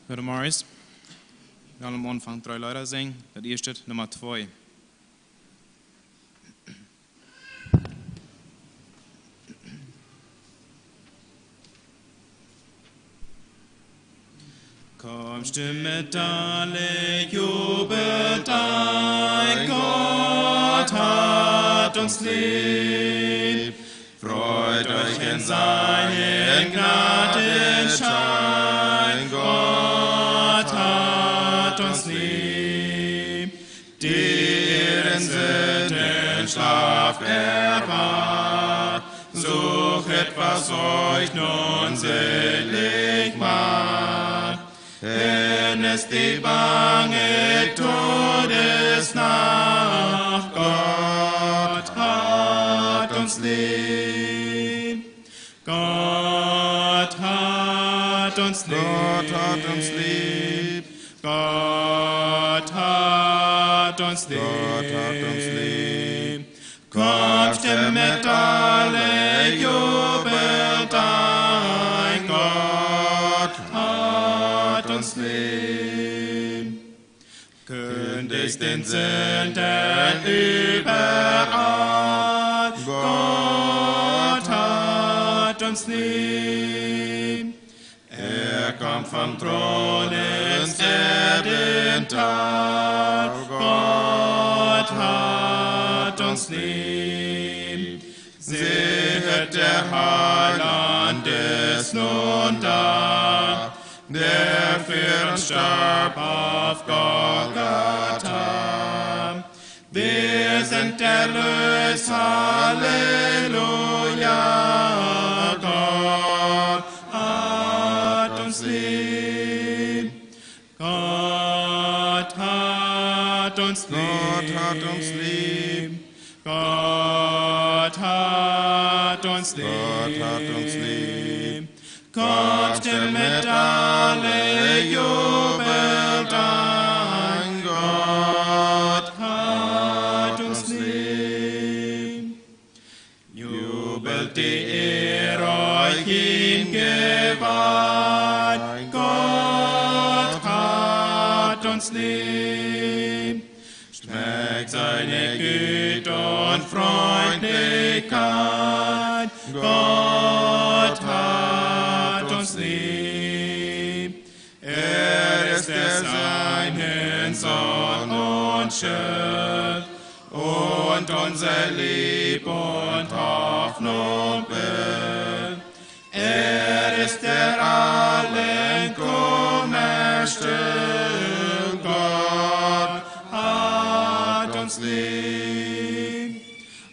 Hör Morris. Wir haben am Anfang 3 Leute singen. Das erste, Nummer 2. Kommst du mit alle, jubelt ein, Gott hat uns lieb. Freut euch in seinen Gnadenschein, Gott hat uns lieb. Deren sind in Schlaf erwacht, suchet, was euch nun selig macht. Denn es die bange Todesnacht, Gott hat uns lieb. Gott hat uns lieb. Gott hat uns lieb. Gott hat uns lieb. Gott hat uns lieb. Kommt mit alle, jubelt ein, Gott hat uns lieb. Kündigt den Sünden überall, Gott hat uns lieb. Er kommt vom Thron ins Erdental, Gott hat uns lieb. Sehet, der Heiland ist nun da, der für uns starb auf Golgatha. Wir sind erlöst, Halleluja, Gott hat uns lieb. Gott hat uns lieb. Gott hat uns lieb. Gott hat uns lieb. Gott hat uns lieb. Kommt mit alle, jubelt ein, Gott hat uns lieb. Jubelt die euch hingeweiht, Gott hat uns lieb. Schmeckt seine Güte und Freundlichkeit, Gott hat uns lieb. Er ist der seinen Sohn und Schild und unser Lieb und Hoffnung will. Er ist der allen Kummer still, Gott hat uns lieb.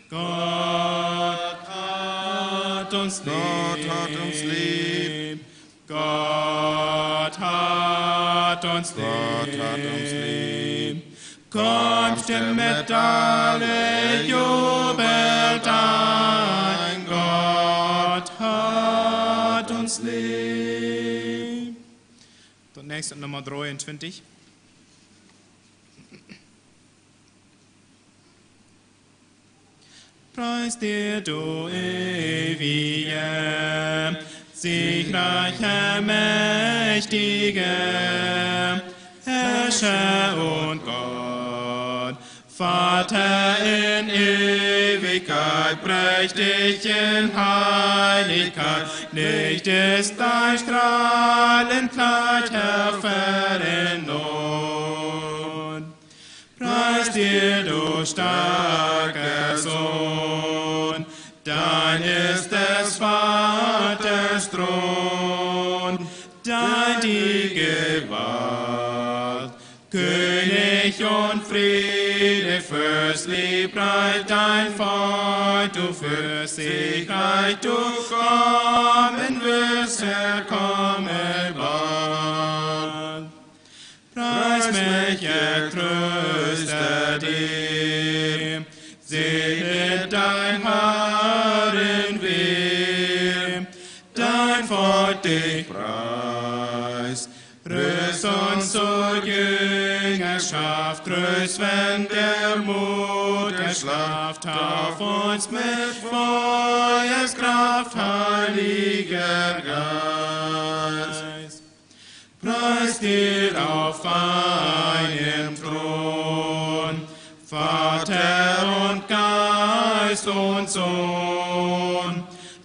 Gott hat uns lieb. Gott hat uns lieb. Gott hat uns lieb. Gott hat uns lieb. Kommt mit alle, jubelt ein, Gott hat uns lieb. Dann nächste Nummer 23. Preis dir, du ewige, siegreicher, mächtige, Herrscher und Gott, Vater in Ewigkeit, prächtig in Heiligkeit, Licht ist dein Strahlenkleid, Helfer in Not. Preis dir, du starker Sohn, dein ist des Vaters Thron, dein die Gewalt, König und Friede, fürs Liebreich dein Freund, du fürs Siegreich, du kommen wirst, Herr, komme bald. Preis mich, Tröster dir, sehet dein Herren will, dein Volk dich preist. Grüß uns zur Jüngerschaft, grüß, wenn der Mutter schlaft, tauf uns mit Feuerskraft, Heiliger Geist. preist dir auf einem Thron. Vater und Geist und Sohn,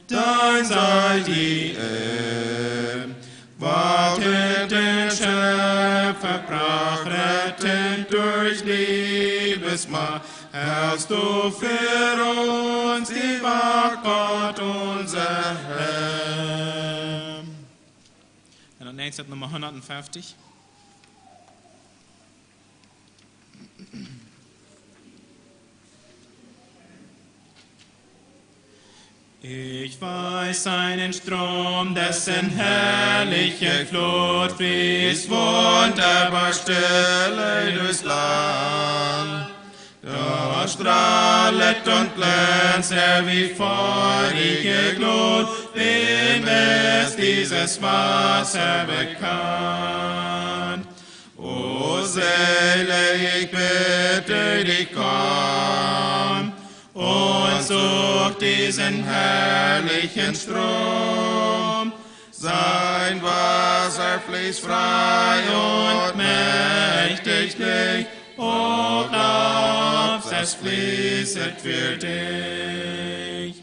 dein sei die Ehre. Waltet den Schöpfer, brach rettend durch Liebesmacht, hast du für uns gewagt, Gott unser Herr. En dan nächstes Nummer 150. Ich weiß einen Strom, dessen herrliche Flut fließt Wunderbar stille durchs Land. Da strahlet und glänzt er wie feurige Glut, wem ist dieses Wasser bekannt? O Seele, ich bitte dich, komm und such diesen herrlichen Strom. Sein Wasser fließt frei und mächtig dich, o glaubst, es fließet für dich.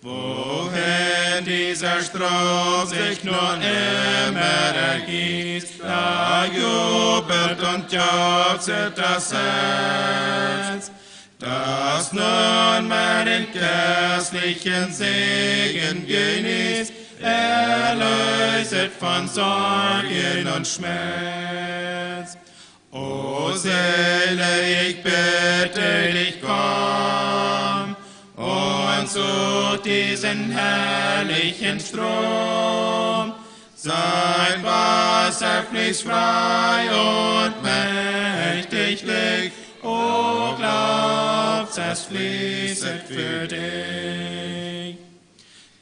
Wohin dieser Strom sich nur immer ergießt, da jubelt und jauchzet das Herz, das nun meinen köstlichen Segen genießt, erlöset von Sorgen und Schmerz. O Seele, ich bitte dich, komm und such diesen herrlichen Strom. Sein Wasser fließt frei und mächtiglich, o glaubst, es fließet für dich.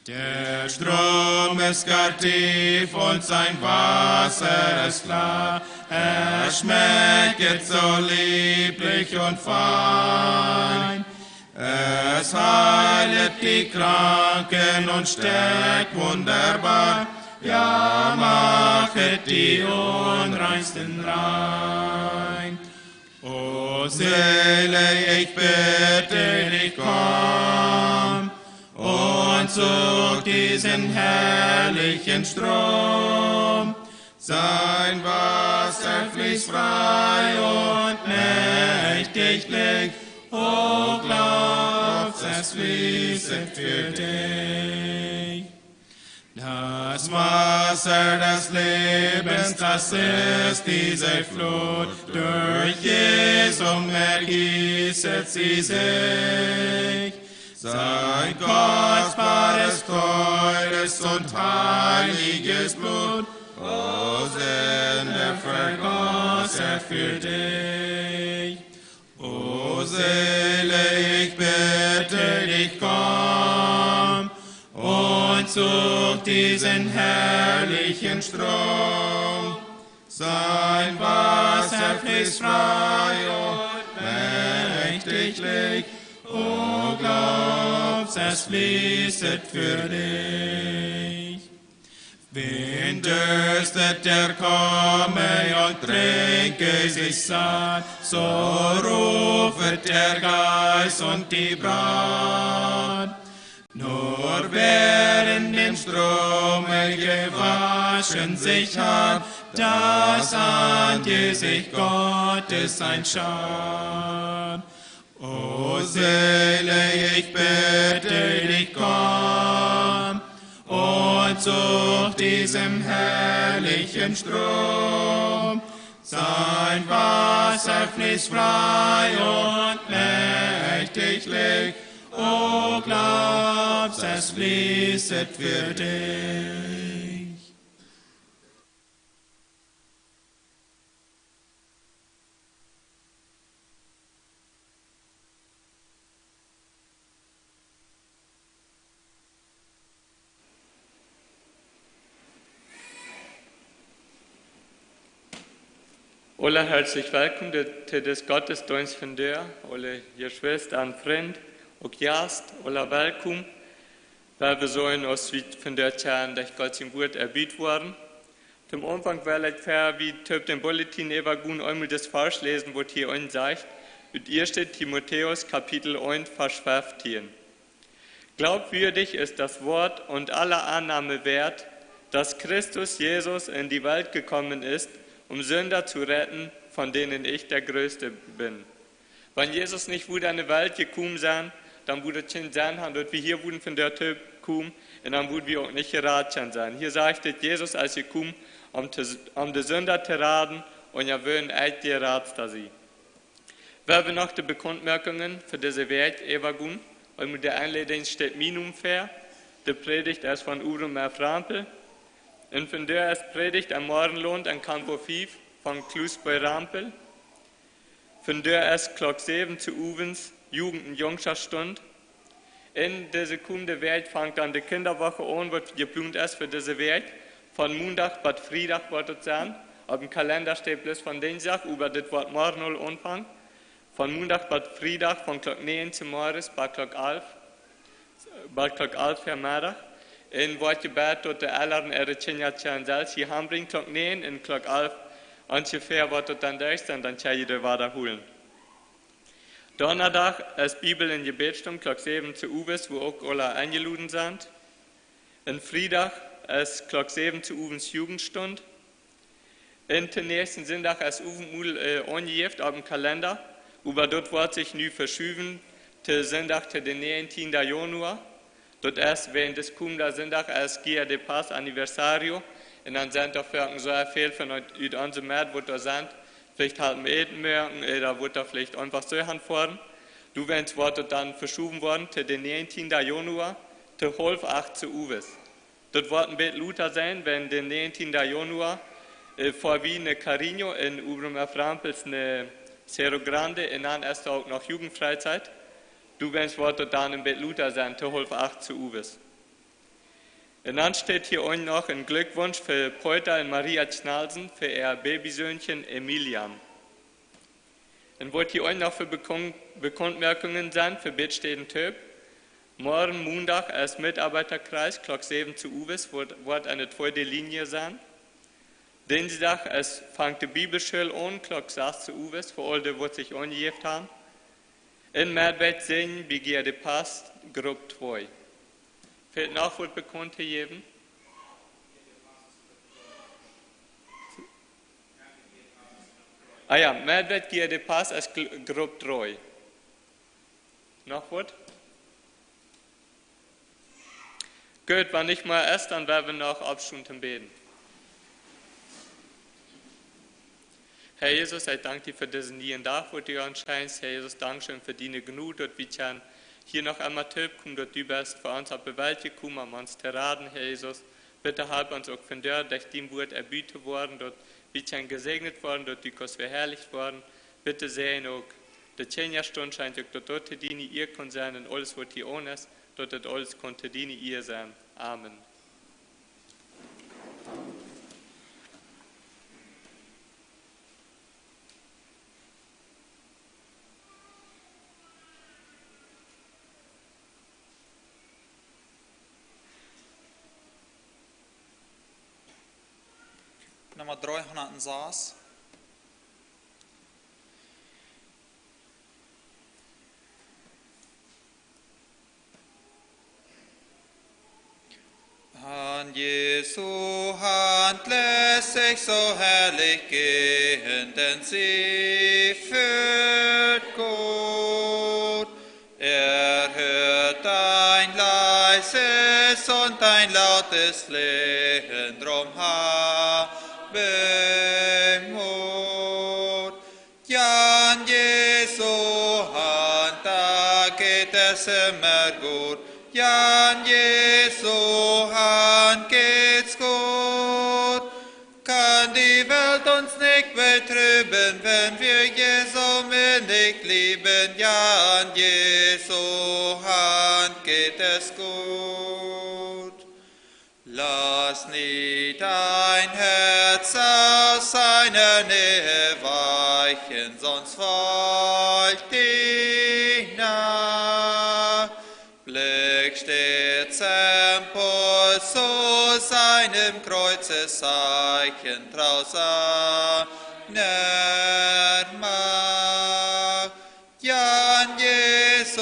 Der Strom ist gar tief und sein Wasser ist klar, er schmecket so lieblich und fein. Es heilet die Kranken und stärkt wunderbar, ja, machet die Unreinsten rein. O Seele, ich bitte dich, komm und such diesen herrlichen Strom. Sein Wasser fließt frei und mächtiglich, o glaubst, es fließet für dich. Das Wasser des Lebens, das ist diese Flut, durch Jesum ergießet sie sich. Sein kostbares, teures und heiliges Blut, o Sünder, vergoss er für dich. O Seele, ich bitte dich, komm und such diesen herrlichen Strom. Sein Wasser fließt frei und mächtiglich, o glaubst, es fließet für dich. Wen dürstet, der komme und trinke sich satt, so rufet der Geist und die Braut. Nur wer in dem Strome gewaschen sich hat, das Angesicht Gottes einschaut. O Seele, ich bitte dich, komm und such diesem herrlichen Strom. Sein Wasser fließt frei und mächtiglich, o glaubst, es fließet für dich. Alle herzlich willkommen till des Gottesdienst von dir, alle ihr Schwester und Freund och gäst, alla välkommen. Där vi sollen oss vid från det kärn där Gott sin Wort erbjudet worden. Zum Anfang will ich wie Typ den Bulletin evagun einmal das Vers lesen, wo hier uns sagt, und 1. Timotheus Kapitel 1, Vers 15. Glaubwürdig ist das Wort und aller Annahme wert, dass Christus Jesus in die Welt gekommen ist, um Sünder zu retten, von denen ich der Größte bin. Wenn Jesus nicht wurde in die Welt gekommen sein, dann würde es nicht sein, dass wir hier wurden von der Typ kommen, und dann würden wir auch nicht geraten sein. Hier sagt Jesus, als er kommt, um die Sünder zu raten, und er will echt die Rat da sie. Wir haben noch die Bekundmerkungen für diese Welt evagun, und mit der Einladung steht Minum fair, die Predigt ist von Urum Rampel, und von der ist Predigt am Morgenlohn an Campo 5 von Klus bei Rampel, von der ist Glock 7 zu Uvens Jugend- und Jungschaftsstund. In dieser kommende Welt fängt dann die Kinderwoche an, was geplant ist für diese Welt. Von Montag bis Freitag wird es sein. Auf dem Kalender steht bloß von Dienstag, über das Wort morgen anfangen. Von Montag bis Freitag, von Glock 9 zu morgens bis Glock 11 für Mittag. In Wort gebet dort der Ellern Eritschinja selbst hier hambringen, Glock 9 in Glock 11 ungefähr wird dort dann durch sein, dann kann jeder wiederholen. Donnerstag ist Bibel in Gebetstunde, Glock 7 zu Uwes, wo auch alle eingeladen sind. In Freitag ist Glock 7 zu Uwens Jugendstunde. In den nächsten Sonntag ist Uwen angegeben auf dem Kalender, aber dort wird sich nu verschieben, til Sonntag, til den 19. Januar. Dort ist während des kommenden Sonntag ist GRD Pass Anniversario. Und dann sind doch so viel von unserem Markt, wo da sind. Vielleicht halt Eden merken, oder wird da vielleicht einfach so hinfahren. Du wenn's wird dann verschoben worden, zu den 19. Januar, zu halb 8 zu Uwes. Dort wird ein bisschen Luther sein, wenn den 19. Januar, vor wie eine Carino in Ubrum Frampels eine Cerro Grande, und dann ist auch noch Jugendfreizeit. Du wenn's wird dann ein bisschen Luther sein, zu halb 8 zu Uwes. Und dann steht hier unten noch ein Glückwunsch für Polter und Maria Schnalsen für ihr Babysöhnchen Emilian. Dann wird hier unten noch für Bekundmerkungen sein für Bittsteden Töp. Morgen Montag als Mitarbeiterkreis, Glock 7 zu Uwes, wird eine zweite Linie sein. Dienstag fängt die Bibelschule an, Glock 6 zu Uwes, für alle, die sich angegeben haben. In März singen, wie GRD Pass, Gruppe 2. Fehlt noch was bekannt hier jedem? Ah ja, Medved GRD Pass als Gruppe 3. Noch was? Gut, wenn nicht mal ist, dann werden wir noch abstunden beten. Herr Jesus, ich danke dir für diesen neuen Tag, wo du uns scheinst. Herr Jesus, danke schön für deine Gnade, dass wir hier noch einmal tilkommen, dass du bist für uns auf Bewältigung gekommen, um uns zu raten, Herr Jesus. Bitte halb uns auch von dir, dass dein Wort erbietet worden, dass wir gesegnet worden, dass du kurz verherrlicht worden. Bitte sehen auch, die 10 Stunden scheint auch, dass dort die ihr kann sein und alles, was hier ohne ist, dort alles konnte die ihr sein. Amen. Nummer 306. An Jesu Hand lässt sich so herrlich gehen, denn sie führt gut. Er hört dein leises und dein lautes Flehen, drum habe Mut. Ja, an Jesu Hand, da geht es immer gut. Ja, an Jesu Hand geht's gut. Kann die Welt uns nicht betrüben, wenn wir Jesu nicht lieben. Ja, an Jesu Hand geht es gut. Lass nie dein Herz aus seiner Nähe weichen, sonst folgt dich nach. Blick stets am Puls, so seinem Kreuzeszeichen trau seiner Macht. Jan Jesu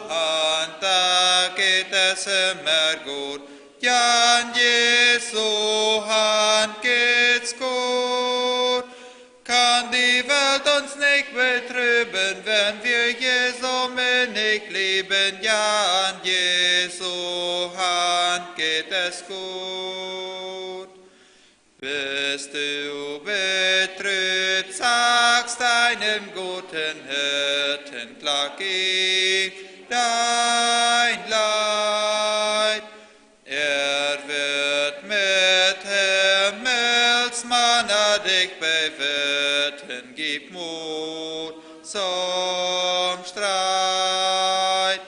Hand, da geht es immer gut. Jan Jesu Hand geht's gut. Kann die Welt uns nicht betrüben, wenn wir Jesu nicht lieben. Jan Jesu Hand geht es gut. Bist du betrübt, sagst deinem guten Hirten, klag ihm dein Leid. Er wird mit Himmelsmanna dich bewirten, gib Mut zum Streit.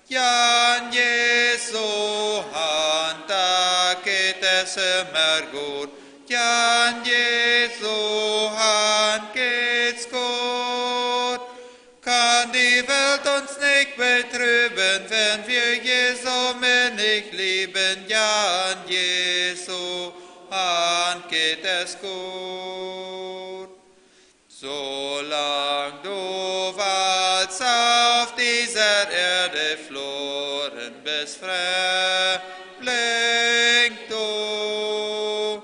Jan Jesu Hand, da geht es immer gut. Jan Jesu Hand geht's gut. Kann die Welt uns nicht betrüben, wenn wir Jesu nicht lieben. Jan Jesu Hand geht es gut. Solang du walst auf dieser Erde floren bist, Fremdling du.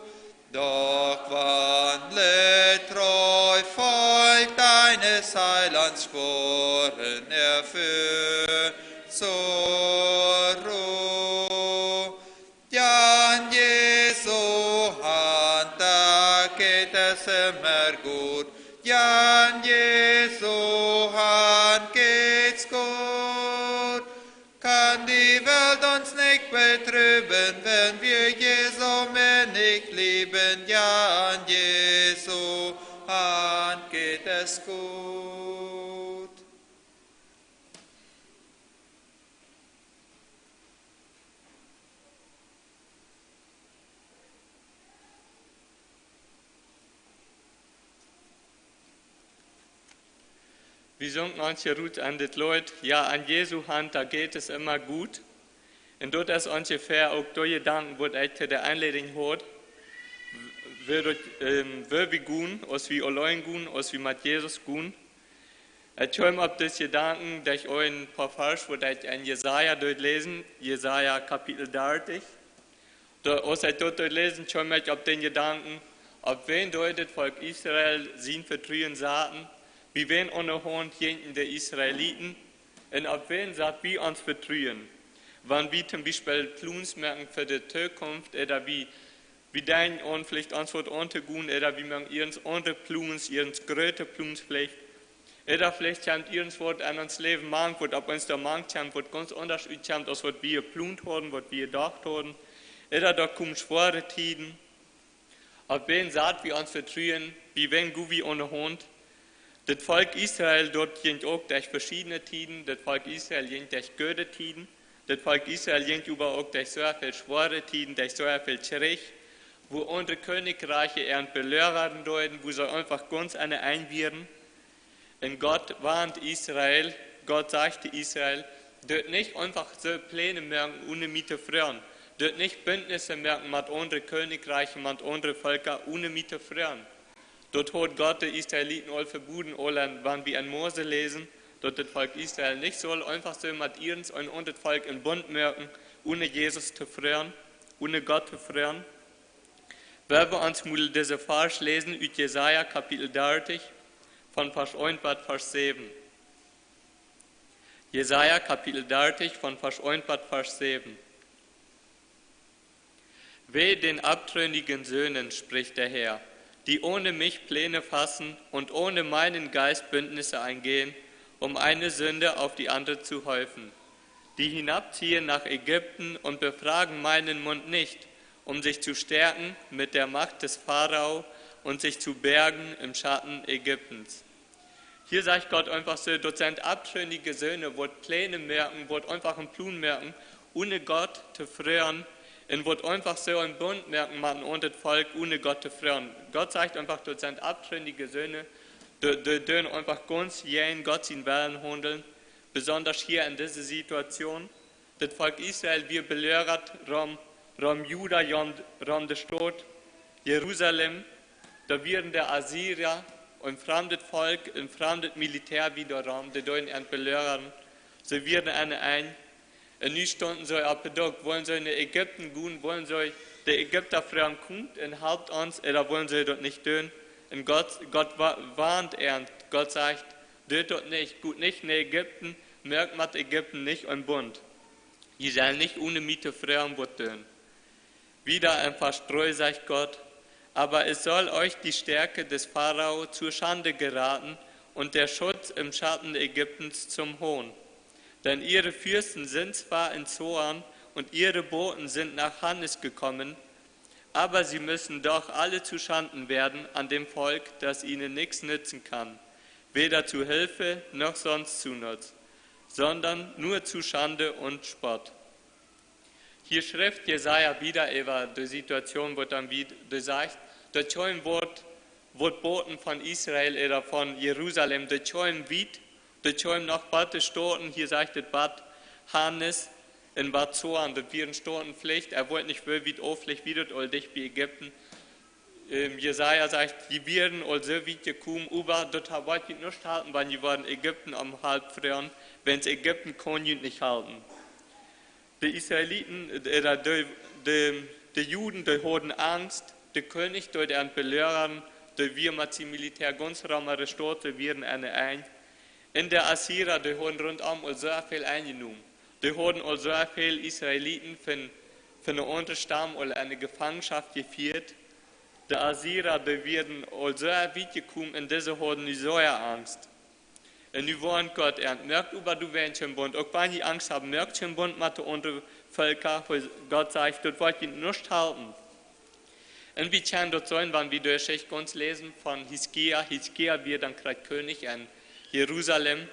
Doch wandle treu, folgt deines Heilands Sporen, er führt zur Ruhe. Jan Jesu Hand, da geht es immer gut. Jan Jesu Hand geht's gut. Kann die Welt uns nicht betrüben, wenn wir Jesu nicht lieben. Jan Jesu Hand geht es gut. Wir singen manche Ruth an das Leut, ja, an Jesu Hand, da geht es immer gut. Und dort ist ungefähr auch durch Gedanken, wo ich der Einladung hört, wir gehen, als wir allein gehen, als wir mit Jesus gehen. Ich komme auf das Gedanken, dass ich euch ein paar Vers, wo ich in Jesaja durchlesen, Jesaja Kapitel 30. Als ich dort durchlesen, komme ich auf den Gedanken, auf wen deutet Volk Israel sein Vertrauen Satan, wie wen unerhornt jenen der Israeliten, und auf wen sagt wir uns vertrauen. Wenn wir zum Beispiel Plans merken für die Zukunft, oder wie dein und vielleicht uns wird untergehen, oder wie man ihren andere Plans, ihren größere Plans vielleicht, oder vielleicht kommt ihren Wort an uns Leben machen, wird ab uns der Mann kommt, wird ganz unterschiedlich kommt, als was wir geplant haben, was wir gedacht haben, oder da kommen schwere Tiden. Auf wen sagt wir uns vertrauen, wie wenn wir unerhornt. Das Volk Israel dort ging auch durch verschiedene Tiden, das Volk Israel ging durch gute Tiden, das Volk Israel ging über auch durch so viele schwere Tiden, durch so viel Krieg, wo unsere Königreiche ihren Belehrer deuten, wo sie einfach ganz eine einwirren. Und Gott warnt Israel, Gott sagte Israel, dort nicht einfach so Pläne merken, ohne Miete freuen, dort nicht Bündnisse merken mit unseren Königreichen, mit unseren Völkern, ohne Miete freuen. Dort hat Gott die Israeliten all verboten, wenn wir an Mose lesen, dort das Volk Israel nicht soll einfach so mit ihrens und das Volk in Bund merken, ohne Jesus zu freuen, ohne Gott zu freuen. Wenn wir uns mal diese Vers lesen, aus Jesaja Kapitel 30, von Vers 1 bis Vers 7. Jesaja Kapitel 30, von Vers 1 bis Vers 7. Weh den abtrünnigen Söhnen, spricht der Herr, die ohne mich Pläne fassen und ohne meinen Geist Bündnisse eingehen, um eine Sünde auf die andere zu häufen, die hinabziehen nach Ägypten und befragen meinen Mund nicht, um sich zu stärken mit der Macht des Pharao und sich zu bergen im Schatten Ägyptens. Hier sagt Gott einfach so, dort sind abtrünnige Söhne, wo Pläne merken, wo einfach einen Plan merken, ohne Gott zu freuen, und wird einfach so ein Bund merken, man und das Volk ohne Gott zu freuen. Gott sagt einfach, dort sind abtrünnige Söhne, die einfach ganz gegen Gott sein Willen handeln, besonders hier in dieser Situation. Das Volk Israel, wir belehrt, rom Juda, rom der Stadt Jerusalem, da werden der Assyrier und fremdes Volk, ein fremdes Militär wiederum, die deuten an belören, sie werden ein, und nu stunden sie auf der Dock, wollen sie in Ägypten gehen, wollen sie der Ägypter fragen, kommt und helft uns, oder wollen sie dort nicht tun? Und Gott warnt er, Gott sagt, tut dort nicht, gut nicht in Ägypten, merkt man Ägypten nicht und Bund. Die sollen nicht ohne Miete fragen, was tun. Wieder ein Verstreu, sagt Gott, aber es soll euch die Stärke des Pharao zur Schande geraten und der Schutz im Schatten Ägyptens zum Hohn. Denn ihre Fürsten sind zwar in Zoan und ihre Boten sind nach Hannes gekommen, aber sie müssen doch alle zu Schanden werden an dem Volk, das ihnen nichts nützen kann, weder zu Hilfe noch sonst zu Nutz, sondern nur zu Schande und Spott. Hier schreibt Jesaja wieder über die Situation, wo dann wieder sagt, der Schäum wird Boten von Israel oder von Jerusalem, der Schäum weit, der Schäum noch Bad Storten, hier sagt es Bad Hannes in Bad Zoan, das wären Storten Pflicht, wollte nicht wie auflicht, wie das all dich bei Ägypten. Jesaja sagt, die werden all so weit gekommen, aber das wollte ich nicht halten, weil die waren Ägypten am halb frieren, wenn es Ägypten kann nicht halten. Die Israeliten, die Juden, die hatten Angst, der König, durch den Belörern, die wir mit dem Militär ganz ramere Städte werden ein. In der Assyrer, die haben rundum so viel eingenommen. Die haben so viele Israeliten von einen anderen Stamm oder eine Gefangenschaft geführt. Die Assyrer, die werden so weit gekommen, und diese hatten so Angst. Und die wollen Gott merkt über du Menschen Bund. Auch wenn die Angst haben, merkt schon Bund mit den anderen Völkern, wo Gott sagt, das wollt ihr nicht halten. Und wir können dort sein, wenn wir durch die ganz lesen von Hiskia. Hiskia wird dann gerade König in Jerusalem.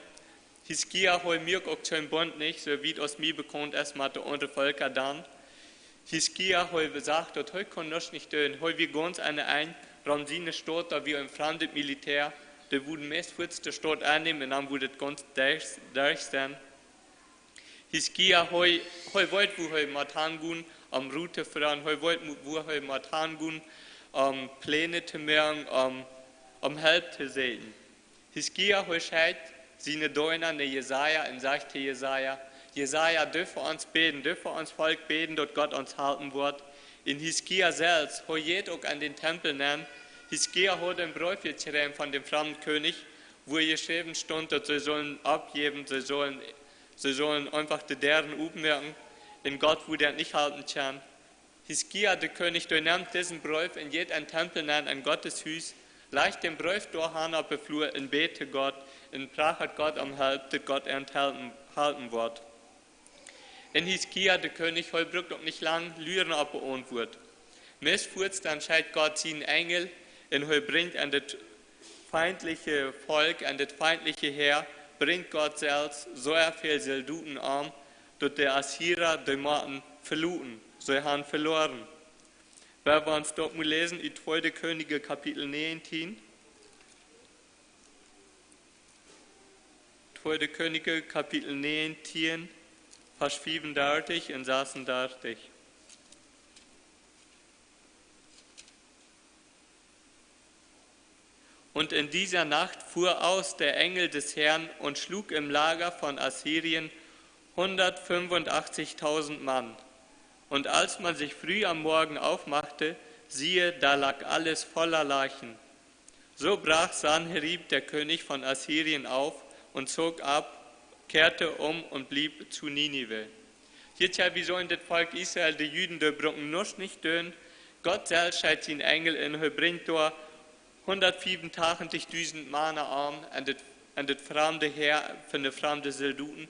Hiskia hat mir auch schon Bund nicht, so wie aus mir bekannt ist mit den anderen Völkern dann. Hiskia hat gesagt, das kann nicht tun. Heute wir ganz ein, Ramsine Stadt, da wir im fremden Militär, die wurden meist kurz die Stadt annehmen und dann wurde es ganz durch sein. Hiskia wollte, wo er mit hingehen, Route fahren, wollte, wo er mit hingehen, Pläne zu machen, Hilfe zu sehen. Hiskia hat gesagt, seine Däuner, ne Jesaja, und sagte Jesaja, dürfen uns beten, dürfen uns Volk beten, dass Gott uns halten wird. In Hiskia selbst, hat jeder auch an den Tempel nennen, Hiskia hat einen Brief geschrieben von dem fremden König, wo geschrieben stand, dass sie sollen abgeben, sie sollen einfach die deren ummerken, in Gott, wo der nicht halten kann. Hiskia, der König, der nimmt diesen Brief in jeden Tempel nennen, ein Gotteshus, leicht den Brief durch auf der Flur und bete Gott, und prachet Gott am Halb, dass Gott halten wird. In Hiskia, der König, heute braucht auch nicht lang, Lüren abgeohnt wird. Missfurzt, dann scheit Gott seinen Engel, und er bringt an das feindliche Volk, an das feindliche Heer, bringt Gott selbst so viel Selduten an, dass der Assyrer die Maten verluten, sie haben verloren. Wenn wir uns dort mal lesen, in 2. Könige Kapitel 19, 2. Könige Kapitel 19, Vers 35 und 36. Und in dieser Nacht fuhr aus der Engel des Herrn und schlug im Lager von Assyrien 185.000 Mann. Und als man sich früh am Morgen aufmachte, siehe, da lag alles voller Leichen. So brach Sanherib, der König von Assyrien, auf und zog ab, kehrte um und blieb zu Ninive. Jetzt wie sollen das Volk Israel, die Juden, die brücken nicht tun. Gott selbst scheidt den Engel in, bringt dort 185.000 Mann an das fremde Heer von den fremden Selduten.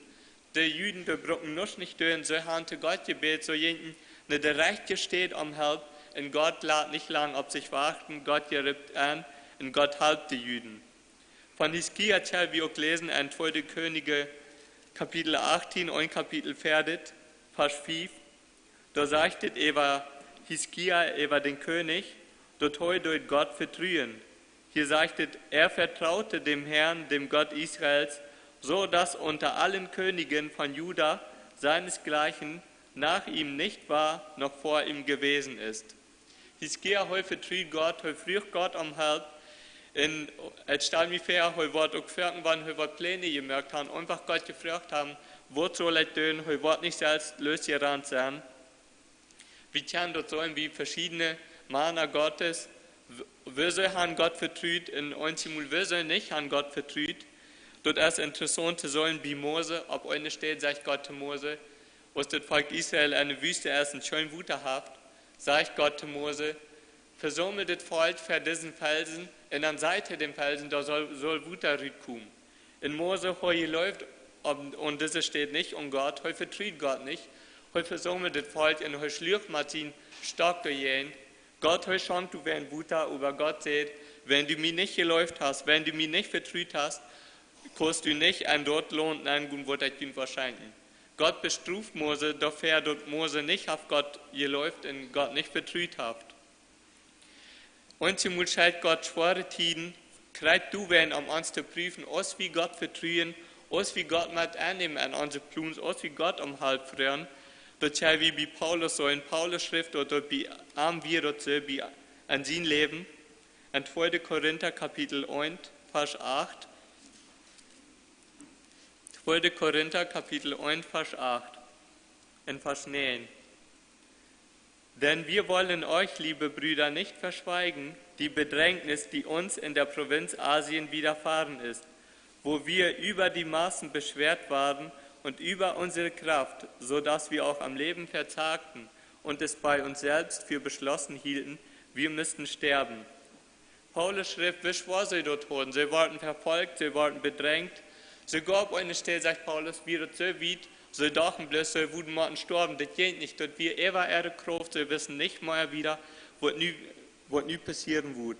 Die Juden, die brücken nicht tun, so haben zu Gott gebet, so jenen, der Rechte steht am Help, und Gott lässt nicht lang auf sich warten, Gott gerippt an, und Gott halbt die Juden. Von Hiskia haben wir auch gelesen, in 2. Könige Kapitel 18 und Kapitel 4, Vers 5, da sagt es über Hiskia, über den König, dort durch Gott vertrauen. Hier sagt es, er vertraute dem Herrn, dem Gott Israels, so dass unter allen Königen von Juda seinesgleichen nach ihm nicht war, noch vor ihm gewesen ist. His gear heu vertriet Gott, heu früch Gott am Help, in et stal mi fair, heu wort auch ferken wann, heu wort Pläne gemerkt haben, einfach Gott gefragt haben, wo soll ich tun, heu wort nicht selbst losgerannt sein. Wie kann dort sollen wie verschiedene Männer Gottes, wir sollen han Gott vertriet, in einzimul wir sollen nicht han Gott vertriet. Dort ist interessant zu sollen wie Mose, ob eine steht, sagt Gott zu Mose, was das Volk Israel eine Wüste ist und schön wuterhaft, sagt Gott zu Mose, versammelt das Volk für diesen Felsen, und an Seite dem Felsen, da soll Wuter kommen. In Mose, heu läuft, und das steht nicht um Gott, heu vertriet Gott nicht, heu versammelt das Volk, und heu schlürft Martin stark durchgehen. Gott heu schankt du wenn Wuter, aber Gott sagt, wenn du mich nicht geläuft hast, wenn du mich nicht vertriet hast, kannst du nicht ein dort lohnt, nein, wird ich dir wahrscheinlich. Gott bestruft Mose, doch er dort Mose nicht auf Gott geläuft und Gott nicht vertriet habt. Und zum scheit Gott schwere Tiden, kreit du wenn um uns zu prüfen, aus wie Gott vertrühen, aus wie Gott mit annehmen an unsere Pluns, aus wie Gott halb frieren. Dort sei wie Paulus so in Paulus Schrift oder wie am wir dort so wie an sein Leben. In 2. Korinther Kapitel 1, Vers 8. 2. Korinther Kapitel 1, Vers 8 und Vers 9. Denn wir wollen euch, liebe Brüder, nicht verschweigen, die Bedrängnis, die uns in der Provinz Asien widerfahren ist, wo wir über die Maßen beschwert waren und über unsere Kraft, so dass wir auch am Leben verzagten und es bei uns selbst für beschlossen hielten, wir müssten sterben. Paulus schrift, wie schwor sie dort wurden, sie wurden verfolgt, sie wurden bedrängt. Sogar auf eine Stelle sagt Paulus, wir dort so weit, so dachen bloß, so wurden morgen sterben, das geht nicht, dort wir ihre Kraft, sie wissen nicht mehr wieder, was nie passieren wird.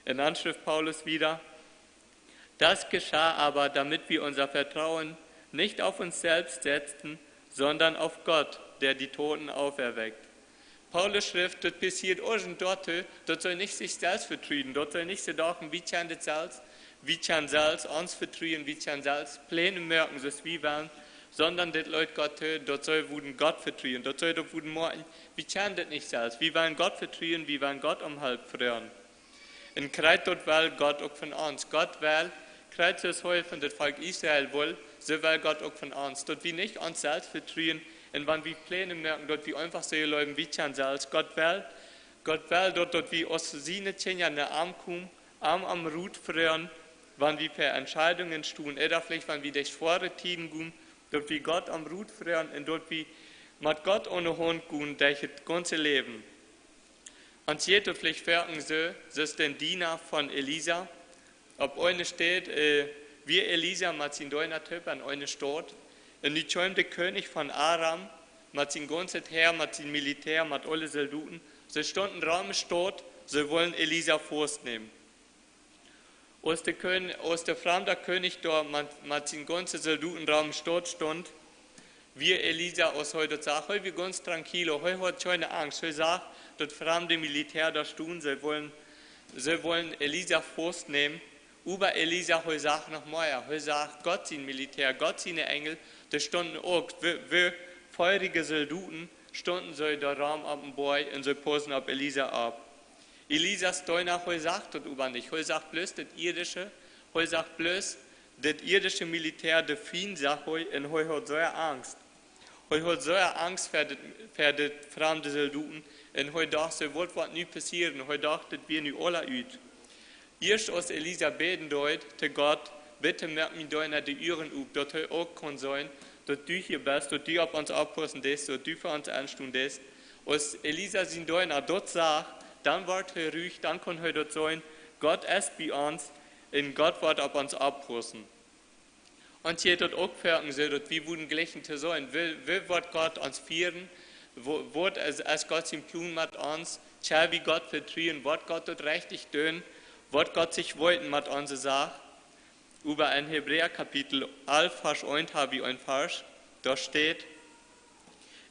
In Anschrift Paulus wieder, das geschah aber, damit wir unser Vertrauen nicht auf uns selbst setzten, sondern auf Gott, der die Toten auferweckt. Paulus schrift, das passiert irgend dort soll nicht sich selbst vertrieden, dort soll nicht so dachen, wie kann das selbst, wie kann selbst uns vertrieden, wie kann selbst Pläne merken, so wie wollen, sondern das Leute Gott dort soll wurden Gott vertrieden, dort soll dort wurden morgen, wie kann das nicht selbst, wie wollen Gott vertrieden, wie wollen Gott halb frieren. In Kreit dort will Gott auch von uns, Gott will, Kreit so heu von das Volk Israel will, so will Gott auch von uns, dort wie nicht uns selbst vertrieden, und wenn wir Pläne merken, dort wie einfach so leben, wie kann selbst, Gott will dort wie aus seine Kinder in der Arm kommen, Arm am Rut frieren, wann wir per Entscheidungen tun, oder vielleicht, wann wir durch schwere Tiden gehen, dort wie Gott am Rut frieren, und dort wie mit Gott ohne Hund gehen, durch das ganze Leben. Und jeder vielleicht fragen sie, das ist der Diener von Elisa, ob eine steht, wie Elisa mit seinem Deuner Typ an eine Stadt, und die kommt der König von Aram, mit seinem ganzen Heer, mit seinem Militär, mit allen Soldaten, sie standen Raum Stadt, sie wollen Elisa vornehmen. Als der fremde König da mit seinem ganzen Soldatenraum Stadt stand, wie Elisa aus heute sagt, heute wir ganz tranquilo, heute hat keine Angst, heute sagt, das fremde Militär da stehen, sie wollen Elisa vornehmen. Über Elisa heute sagt noch mehr, heute sagt Gott sein Militär, Gott seine Engel, da standen auch, wie feurige Soldaten, standen sie da Raum ab dem Boy und sie posen auf Elisa ab. Elisas Deuner heute sagt das über nicht, heute sagt bloß das irdische, heute sagt bloß das irdische Militär, der Feind sagt heute, und heute hat so eine Angst. Heute hat so eine Angst für die fremde Soldaten, und heute dachte sie, was nie passieren, heute dachte wir nicht alle ut. Erst als Elisa beten deut, zu Gott, bitte merk mir Deuner die Üren up, dort heute auch kann sein, dort du hier bist, dort du auf uns abpassen lässt, dort du für uns anstehen lässt. Als Elisa sein Deuner dort sagt, dann wird er ruhig, dann kann er dort sein, Gott ist bei uns, und Gott wird auf uns abpassen. Und hier dort auch fragen sie, dort wie wurden gleichen zu sein, will wird Gott uns führen, wird als Gott sein Plan mit uns, schau wie Gott vertrauen, wird Gott dort richtig tun, wird Gott sich wollten mit uns sagen. Über ein Hebräer Kapitel 11, Vers 1 habe ich ein Vers, da steht,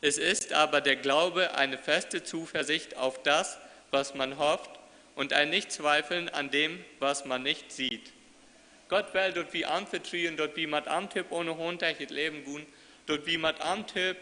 es ist aber der Glaube eine feste Zuversicht auf das, was man hofft, und ein Nichtzweifeln an dem, was man nicht sieht. Gott will dort wie am vertrauen, dort wie mit am Tipp ohne Hund durch das Leben gehen, dort wie mit am Tipp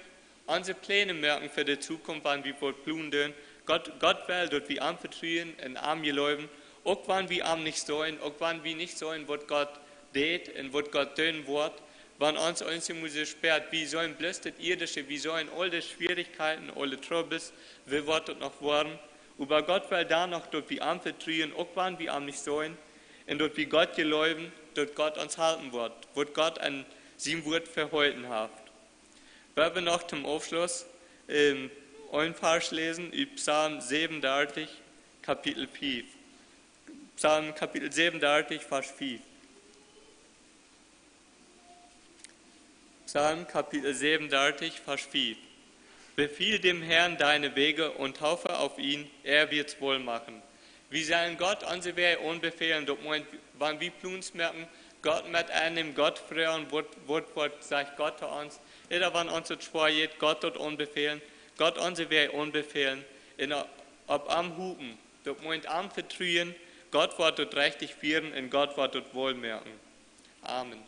unsere Pläne merken für die Zukunft, wann wir wohl tun dürfen. Gott will, dass wir anvertrauen und arm geläufen, auch wann wir arm nicht sollen, auch wann wir nicht sollen, was Gott tät und was Gott tun wird. Wenn uns muss sperrt, wir sollen bloß das Irdische, wir sollen alle Schwierigkeiten, alle Troubles, wir wird noch werden. Aber Gott will da noch, dass wir anvertrauen, auch wann wir arm nicht sollen, und dass wir Gott geläufen, dass Gott uns halten wird, was Gott an seinem Wort verhalten hat. Wenn wir noch zum Abschluss einen Vers lesen, über Psalm 37, Kapitel 5. Psalm Kapitel 37, Vers 5. Psalm Kapitel 37, Vers 5. Befiehl dem Herrn deine Wege und hoffe auf ihn, er wird's wohl machen. Wir sollen Gott unsere Wege unbefehlen, wenn wir uns merken, Gott mit einem Gott fragen, was sagt Gott zu uns, oder wenn uns das schwer geht, Gott dort unbefehlen, Gott unsere Wege unbefehlen, ob am Hupen, dort muss am vertrauen, Gott wird dort richtig führen und Gott wird dort wohl merken. Amen.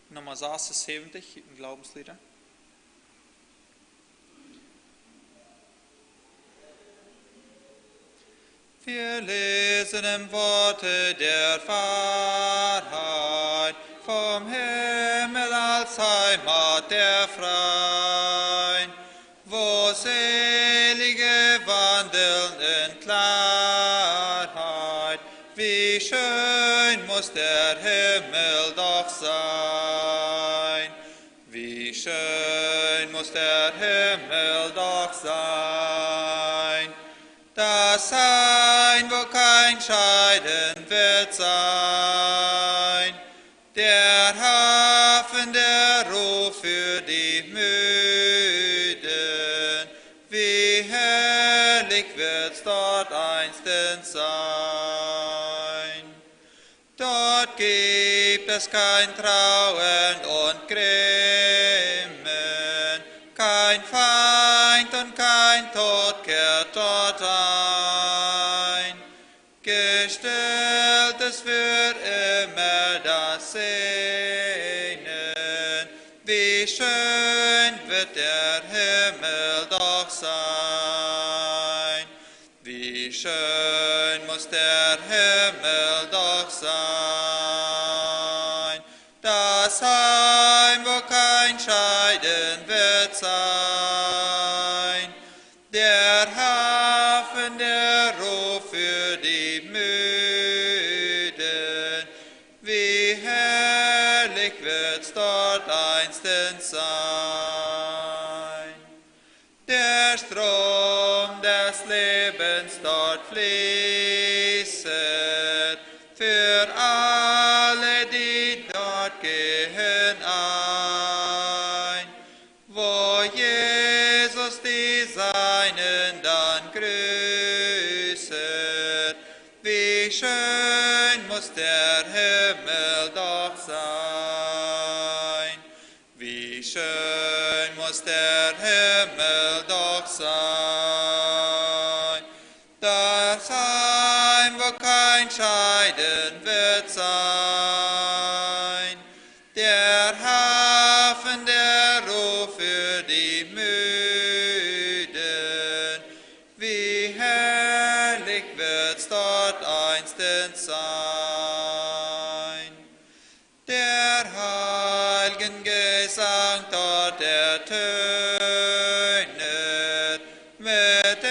Nummer 76 in Glaubenslieder. Wir lesen im Worte der Wahrheit vom Himmel als Heimat der Freien, wo Selige wandeln in Klarheit. Wie schön muss der Himmel doch sein, wie schön muss der Himmel doch sein, das Sein, wo kein Scheiden wird sein, der Hafen, der Ruhe für die Müden, wie herrlich wird's dort einstens sein. Dort gibt es kein Trauen und Grimmen, kein Feind und kein Tod kehrt dort ein. Gestellt ist für immer das Sehnen, wie schön wird der Himmel doch sein. Wie schön muss der Himmel doch sein, das Heim, wo kein Scheiden wird sein, der Hafen, der Ruhe für die Müden, wie herrlich wird's dort einstens sein. Der Strom des Lebens dort fließet, für alle, die dort gehen ein, wo Jesus die Seinen dann grüßet. Wie schön muss der Himmel doch sein, wie schön muss der Himmel doch sein, das Heim, wo kein Scheiden wird sein, der Hafen, der Ruhe für die Müden, wie herrlich wird's dort einstens sein. Der heiligen Gesang dort ertönet, mit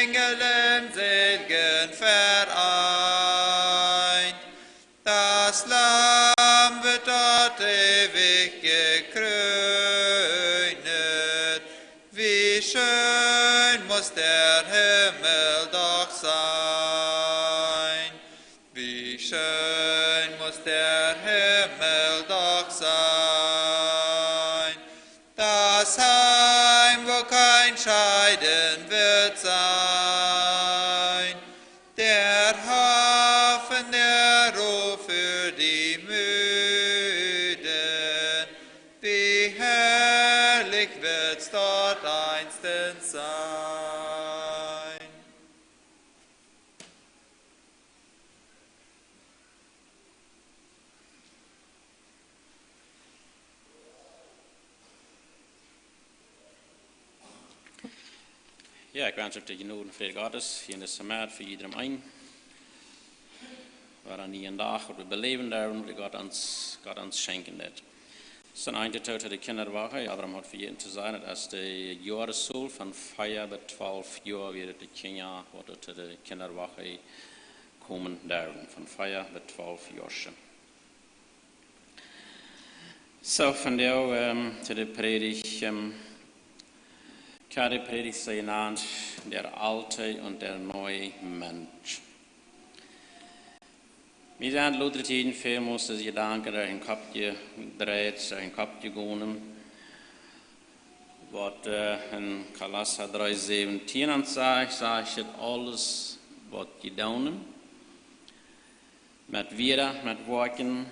Engeln selgen vereint. Das Lamm wird dort ewig gekrönet, wie schön muss der Himmel doch sein, wie schön muss der Himmel doch sein, das Heim, wo kein Scheiden wird sein, der Hafen, der Ruhe für die Müden, bestens sein. Ja, ik wens op de genade en vrede Gottes hier in de Samet voor iedereen een. Waar nie een dag wat we beleven daar, wat God ons schenken dit. Zijn einde tot de kinderwagen, ja, daarom had vergeten te zijn, dat als de jaarensoel van 5 tot 12 jaar weer de kinderen wat tot de kinderwagen komen daar, van 5 tot 12 jaar. Zo, van jou tot de predigt. Kan de predigt zijn aan der alte und der neue Mensch. Wir sind Luther-Tiden viel musste sich Gedanken dahin gedreht, dahin gegangen, was in Kolosser 3,17 sagt, alles, was getan, mit Wieder, mit Worten,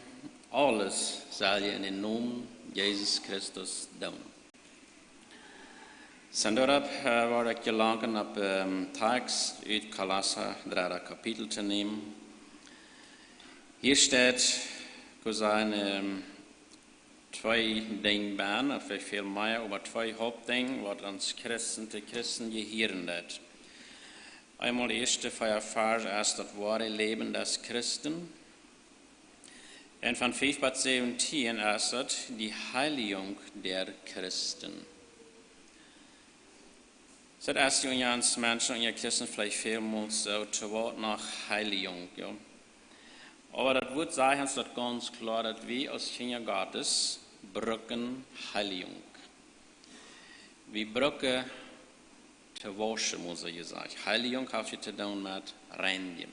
alles soll je in den Namen Jesus Christus tun. Sen daarop waar ik gelangen op tekst uit Kolosser 3 kapitel te nemen. Hier staat, er zijn 2 dingen bij, of veel meer, aber 2 hoofddingen, wat ons Christen gehören dat. Einmal de eerste vers is dat wahre Leben des Christen. En van 5 tot 17 is dat die Heiligung der Christen. Så det är ju ens människor, jag kristna vielleicht vielmals so zu Wort nach Heiligung. Ja. Aber das wird sagen, dass ganz klar, dass wir als Kinder Gottes brücken Heiligung. Wir brücken zu waschen, muss ich sagen. Heiligung hat sich zu tun mit Reinigen.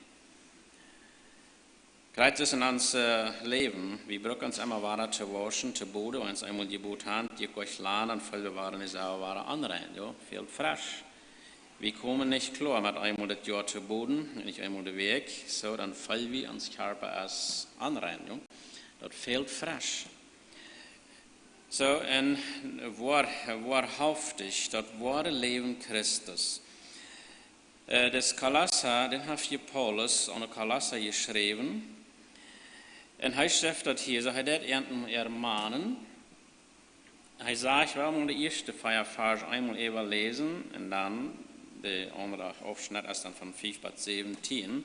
Gerade das in uns Leben, wir brücken uns immer weiter zu waschen, zu boden, wenn es einmal die Boot haben, die euch lernen, viel waren es auch waren anrein, ja, viel frisch. Wir kommen nicht klar mit einmal das Jahr zu boden, nicht einmal den Weg, so dann fallen wir uns Körper als anrein, ja. Das fehlt frisch. So, und wahrhaftig, das wahre Leben Christus. Das Kolosser, den hat hier Paulus an der Kolosser geschrieben. Und er schreibt das hier, so er das ermahnen. Er sagt, ich will mal die erste Vers einmal überlesen und dann der andere Aufschnitt ist dann von 5 bis 17.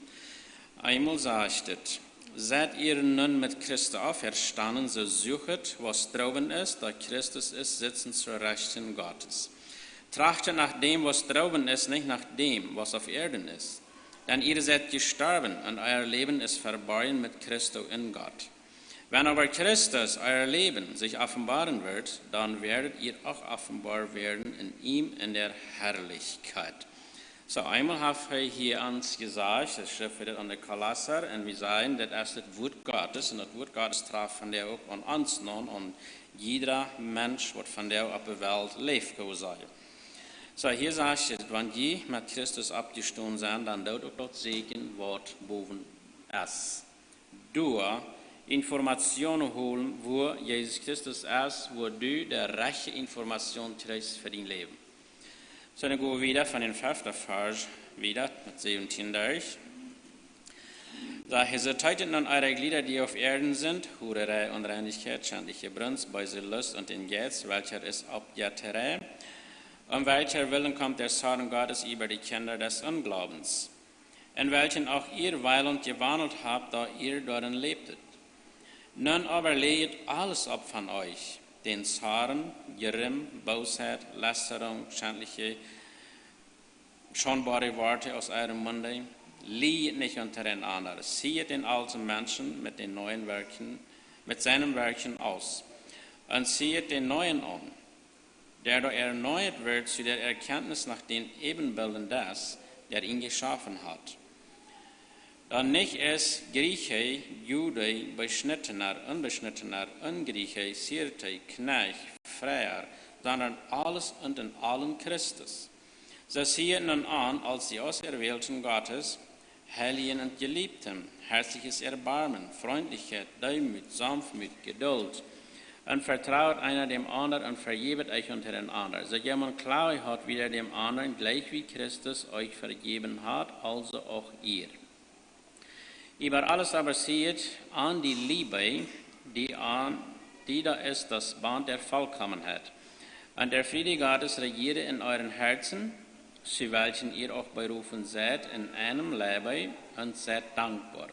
Einmal sagt es, seid ihr nun mit Christus auferstanden, so suchet, was droben ist, da Christus ist, sitzen zur Rechten Gottes. Trachtet nach dem, was droben ist, nicht nach dem, was auf Erden ist. Denn ihr seid gestorben und euer Leben ist verborgen mit Christus in Gott. Wenn aber Christus, euer Leben, sich offenbaren wird, dann werdet ihr auch offenbar werden in ihm in der Herrlichkeit. So einmal hat er hier uns gesagt, das Schrift wird an der Kolosser, und wir sagen, das ist das Wort Gottes, und das Wort Gottes traf von der auch an uns nun, und jeder Mensch, was von der auf der Welt lebt, kann sein. So, hier sagt es, wenn die mit Christus abgestoßen sind, dann dort auch das Segen, was boven ist. Durch Informationen holen, wo Jesus Christus ist, wo du die rechte Information kriegst für dein Leben. So, dann gehen wir wieder von den 5. Vers wieder mit 17 durch. Da hesitierten an eure Glieder, die auf Erden sind, Hurerei, Unreinigkeit, schändliche Brunst, Böse Lust und den Geiz, welcher ist Abjäterei. Um welcher Willen kommt der Zorn Gottes über die Kinder des Unglaubens, in welchen auch ihr weilend gewandelt habt, da ihr darin lebtet. Nun aber leget alles ab von euch, den Zorn, Grimm, Bosheit, Lästerung, schändliche, schonbare Worte aus eurem Munde. Lieget nicht untereinander, ziehet den alten Menschen mit den neuen Werken, mit seinen Werken aus, und ziehet den neuen an, der da erneuert wird zu der Erkenntnis nach den Ebenbilden des, der ihn geschaffen hat. Dann nicht es Grieche, Jude, Beschnittener, Unbeschnittener, Ungrieche, Sirte, Knecht, Freier, sondern alles und in allen Christus. So sieht nun an, als die Auserwählten Gottes, Heiligen und Geliebten, herzliches Erbarmen, Freundlichkeit, Demut, Sanftmut, Geduld, und vertraut einer dem anderen und vergebet euch untereinander. So jemand Klaue hat wieder dem anderen, gleich wie Christus euch vergeben hat, also auch ihr. Über alles aber seht an die Liebe, die da ist, das Band der Vollkommenheit. Und der Friede Gottes regiere in euren Herzen, zu welchen ihr auch berufen seid, in einem Leben und seid dankbar.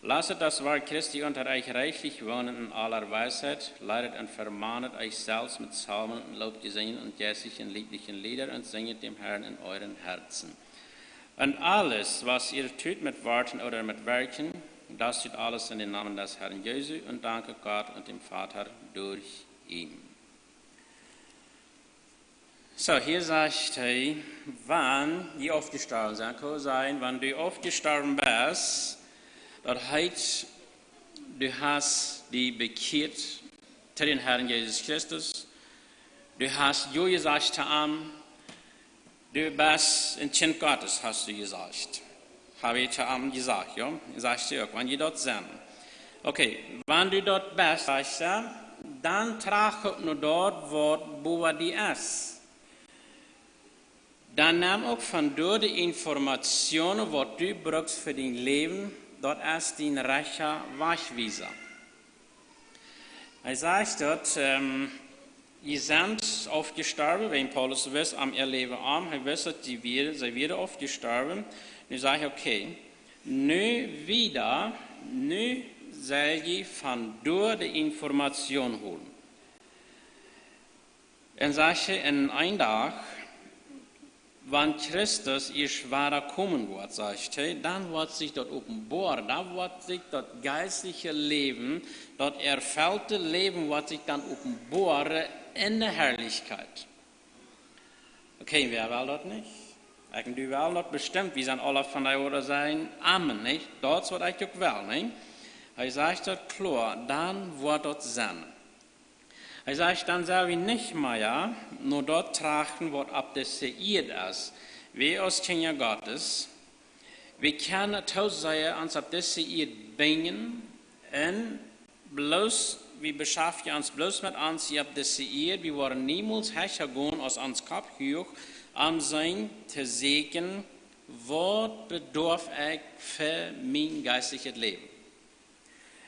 Lasset das Wort Christi unter euch reichlich wohnen in aller Weisheit, leitet und vermahnet euch selbst mit Psalmen und Lobgesängen und geistlichen, lieblichen Liedern und singet dem Herrn in euren Herzen. Und alles, was ihr tut mit Worten oder mit Werken, das tut alles in den Namen des Herrn Jesu und danke Gott und dem Vater durch ihn. So, hier sagt er, wann die aufgestorben sind, kann sein, wenn du aufgestorben bist, das heißt, du hast die bekehrt zu den Herrn Jesus Christus, du hast ja gesagt zu ihm, du bist ein Kind Gottes, hast du gesagt. Habe ich zu ihm gesagt, ja? Sagst du auch, wenn die dort sind. Okay, wenn du dort bist, sagst du, dann trage nur dort, wo die ist. Dann nimm auch von dort die Informationen, die du brauchst für dein Leben, dort ist dein rechter Wegweiser. Er sagt dort, ihr seid aufgestorben, wenn Paulus wisst, am ihr Leben arm, er wisst, sie wieder aufgestorben. Nu sage ich, okay, nu soll ich von dort die Information holen. Und sage ich, in einem Tag, wenn Christus ihr schwerer kommen wird, sagt er, dann wird sich dort offenbaren, dann wird sich das geistliche Leben, das erfüllte Leben wird sich dann offenbaren in der Herrlichkeit. Okay, wer will das nicht? Ich will das bestimmt, wie sind alle von euch oder sein, Amen, nicht? Das wird ich auch will, nicht? Er sagt dort klar, dann wird das sein. Er sagt, dann soll ich nicht mehr, nur dort trachten, was abdeseiert ist. Wir als Kinder Gottes, wir können tausend uns abdeseiert bringen, und bloß, wir beschaffen uns bloß mit uns abdeseiert, wir wollen niemals hergehen aus uns Kopf hoch, sein zu sagen, was bedarf ich für mein geistliches Leben.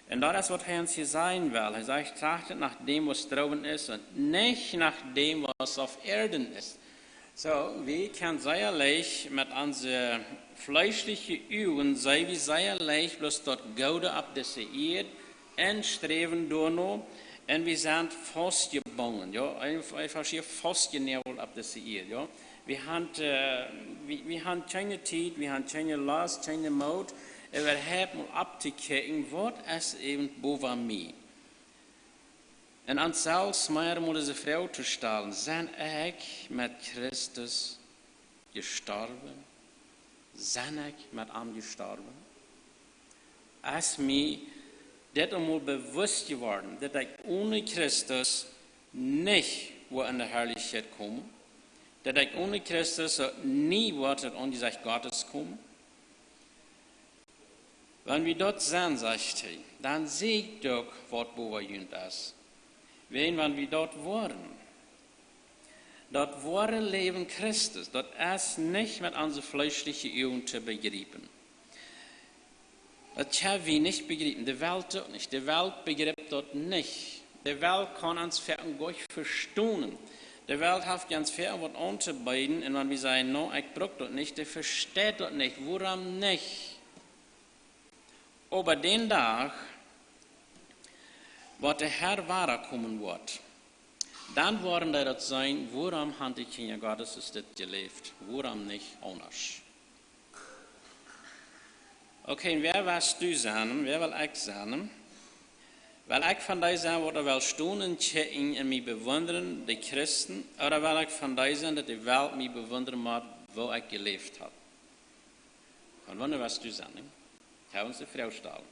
Und das ist, was er uns hier sagen will. Er sagt, trachtet nach dem, was droben ist und nicht nach dem, was auf Erden ist. So, wir können sehr leicht mit unseren fleischlichen Augen, sei wie sehr leicht bloß dort Gaude abdeseiert und streben durch noch, und wir sind festgebunden, ja, einfach hier festgenäht abdeseiert, ja. Wir haben keine Zeit, wir haben keine Lust, keine Mut, überhaupt mal abzukicken, was ist eben boven mir. Und an selbst mehr muss diese Frau zu stellen, sind ich mit Christus gestorben? Sind ich mit ihm gestorben? Ist mir das einmal bewusst geworden, dass ich ohne Christus nicht in der Herrlichkeit komme, dass ich ohne Christus nie in die Sache Gottes komme. Wenn wir dort sind, sagt er, dann seht doch, was bewohnt ist. Wenn wir dort waren Leben Christus, dort ist nicht mit unseren fleischlichen Augen zu begreifen. Das haben wir nicht begriffen, die Welt dort nicht, die Welt begreift dort nicht. Die Welt kann uns gar nicht verstehen. Die Welt hat ganz viel was anzubieten, und wenn wir sagen, no, ich brauche das nicht, die versteht das nicht, warum nicht? Aber den Tag, wo der Herr wahrer kommen wird, dann werden wir das sein, woran haben die Kinder Gottes ist das gelebt, woran nicht anders. Okay, wer wirst du sein, wer will ich sein? Will ich von dir sein, wo will stunden und mich bewundern, die Christen, oder will ich von dir sein, dass die Welt mich bewundern wird, wo ich gelebt habe? Und wann wirst du sein? Ich habe uns die Frau stellen.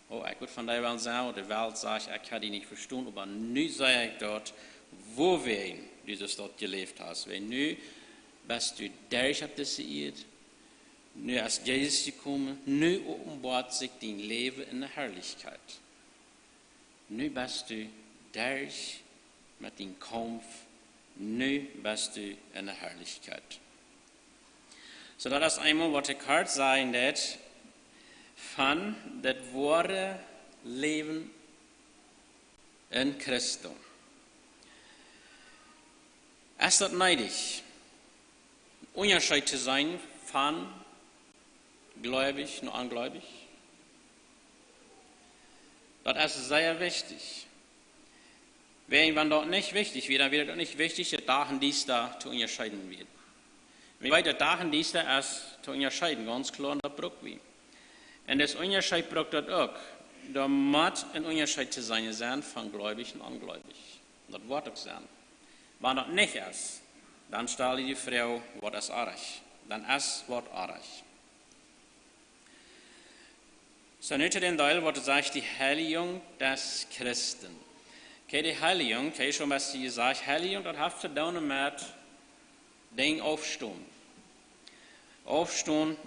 Oh, ich würde von dir wel sein, und die Welt sagt, ich kann die nicht verstehen, aber nu sei ich dort, wo du das dort gelebt hast. Weil nu bist du durch abdeseiert, nu ist Jesus gekommen, nu offenbart sich dein Leben in der Herrlichkeit. Nu bist du durch mit dem Kampf, nu bist du in der Herrlichkeit. So das ist einmal, was ich hart sagen das von das wahre Leben in Christus. Es ist neidig, Unterschied zu sein von gläubig und ungläubig. Das ist sehr wichtig. Wenn dort nicht wichtig wird, dann wird es nicht wichtig, dass Dagendienst da zu unterscheiden wird. Wenn der Dagendienst da ist zu unterscheiden, ganz klar, das braucht wir. Und das Unterscheid braucht das auch. Da muss ein Unterscheid zu sein von gläubig und ungläubig. Das wird auch sein. Wenn das nicht ist, dann stellt die Frau, was ist arg. Dann ist was arg. So, nu zu den Teil, was sagt die Heiligung des Christen. Okay, die Heiligung, okay, schon was sie sagt, Heiligung, das hat zu tun mit Ding aufstehen. Aufstehen.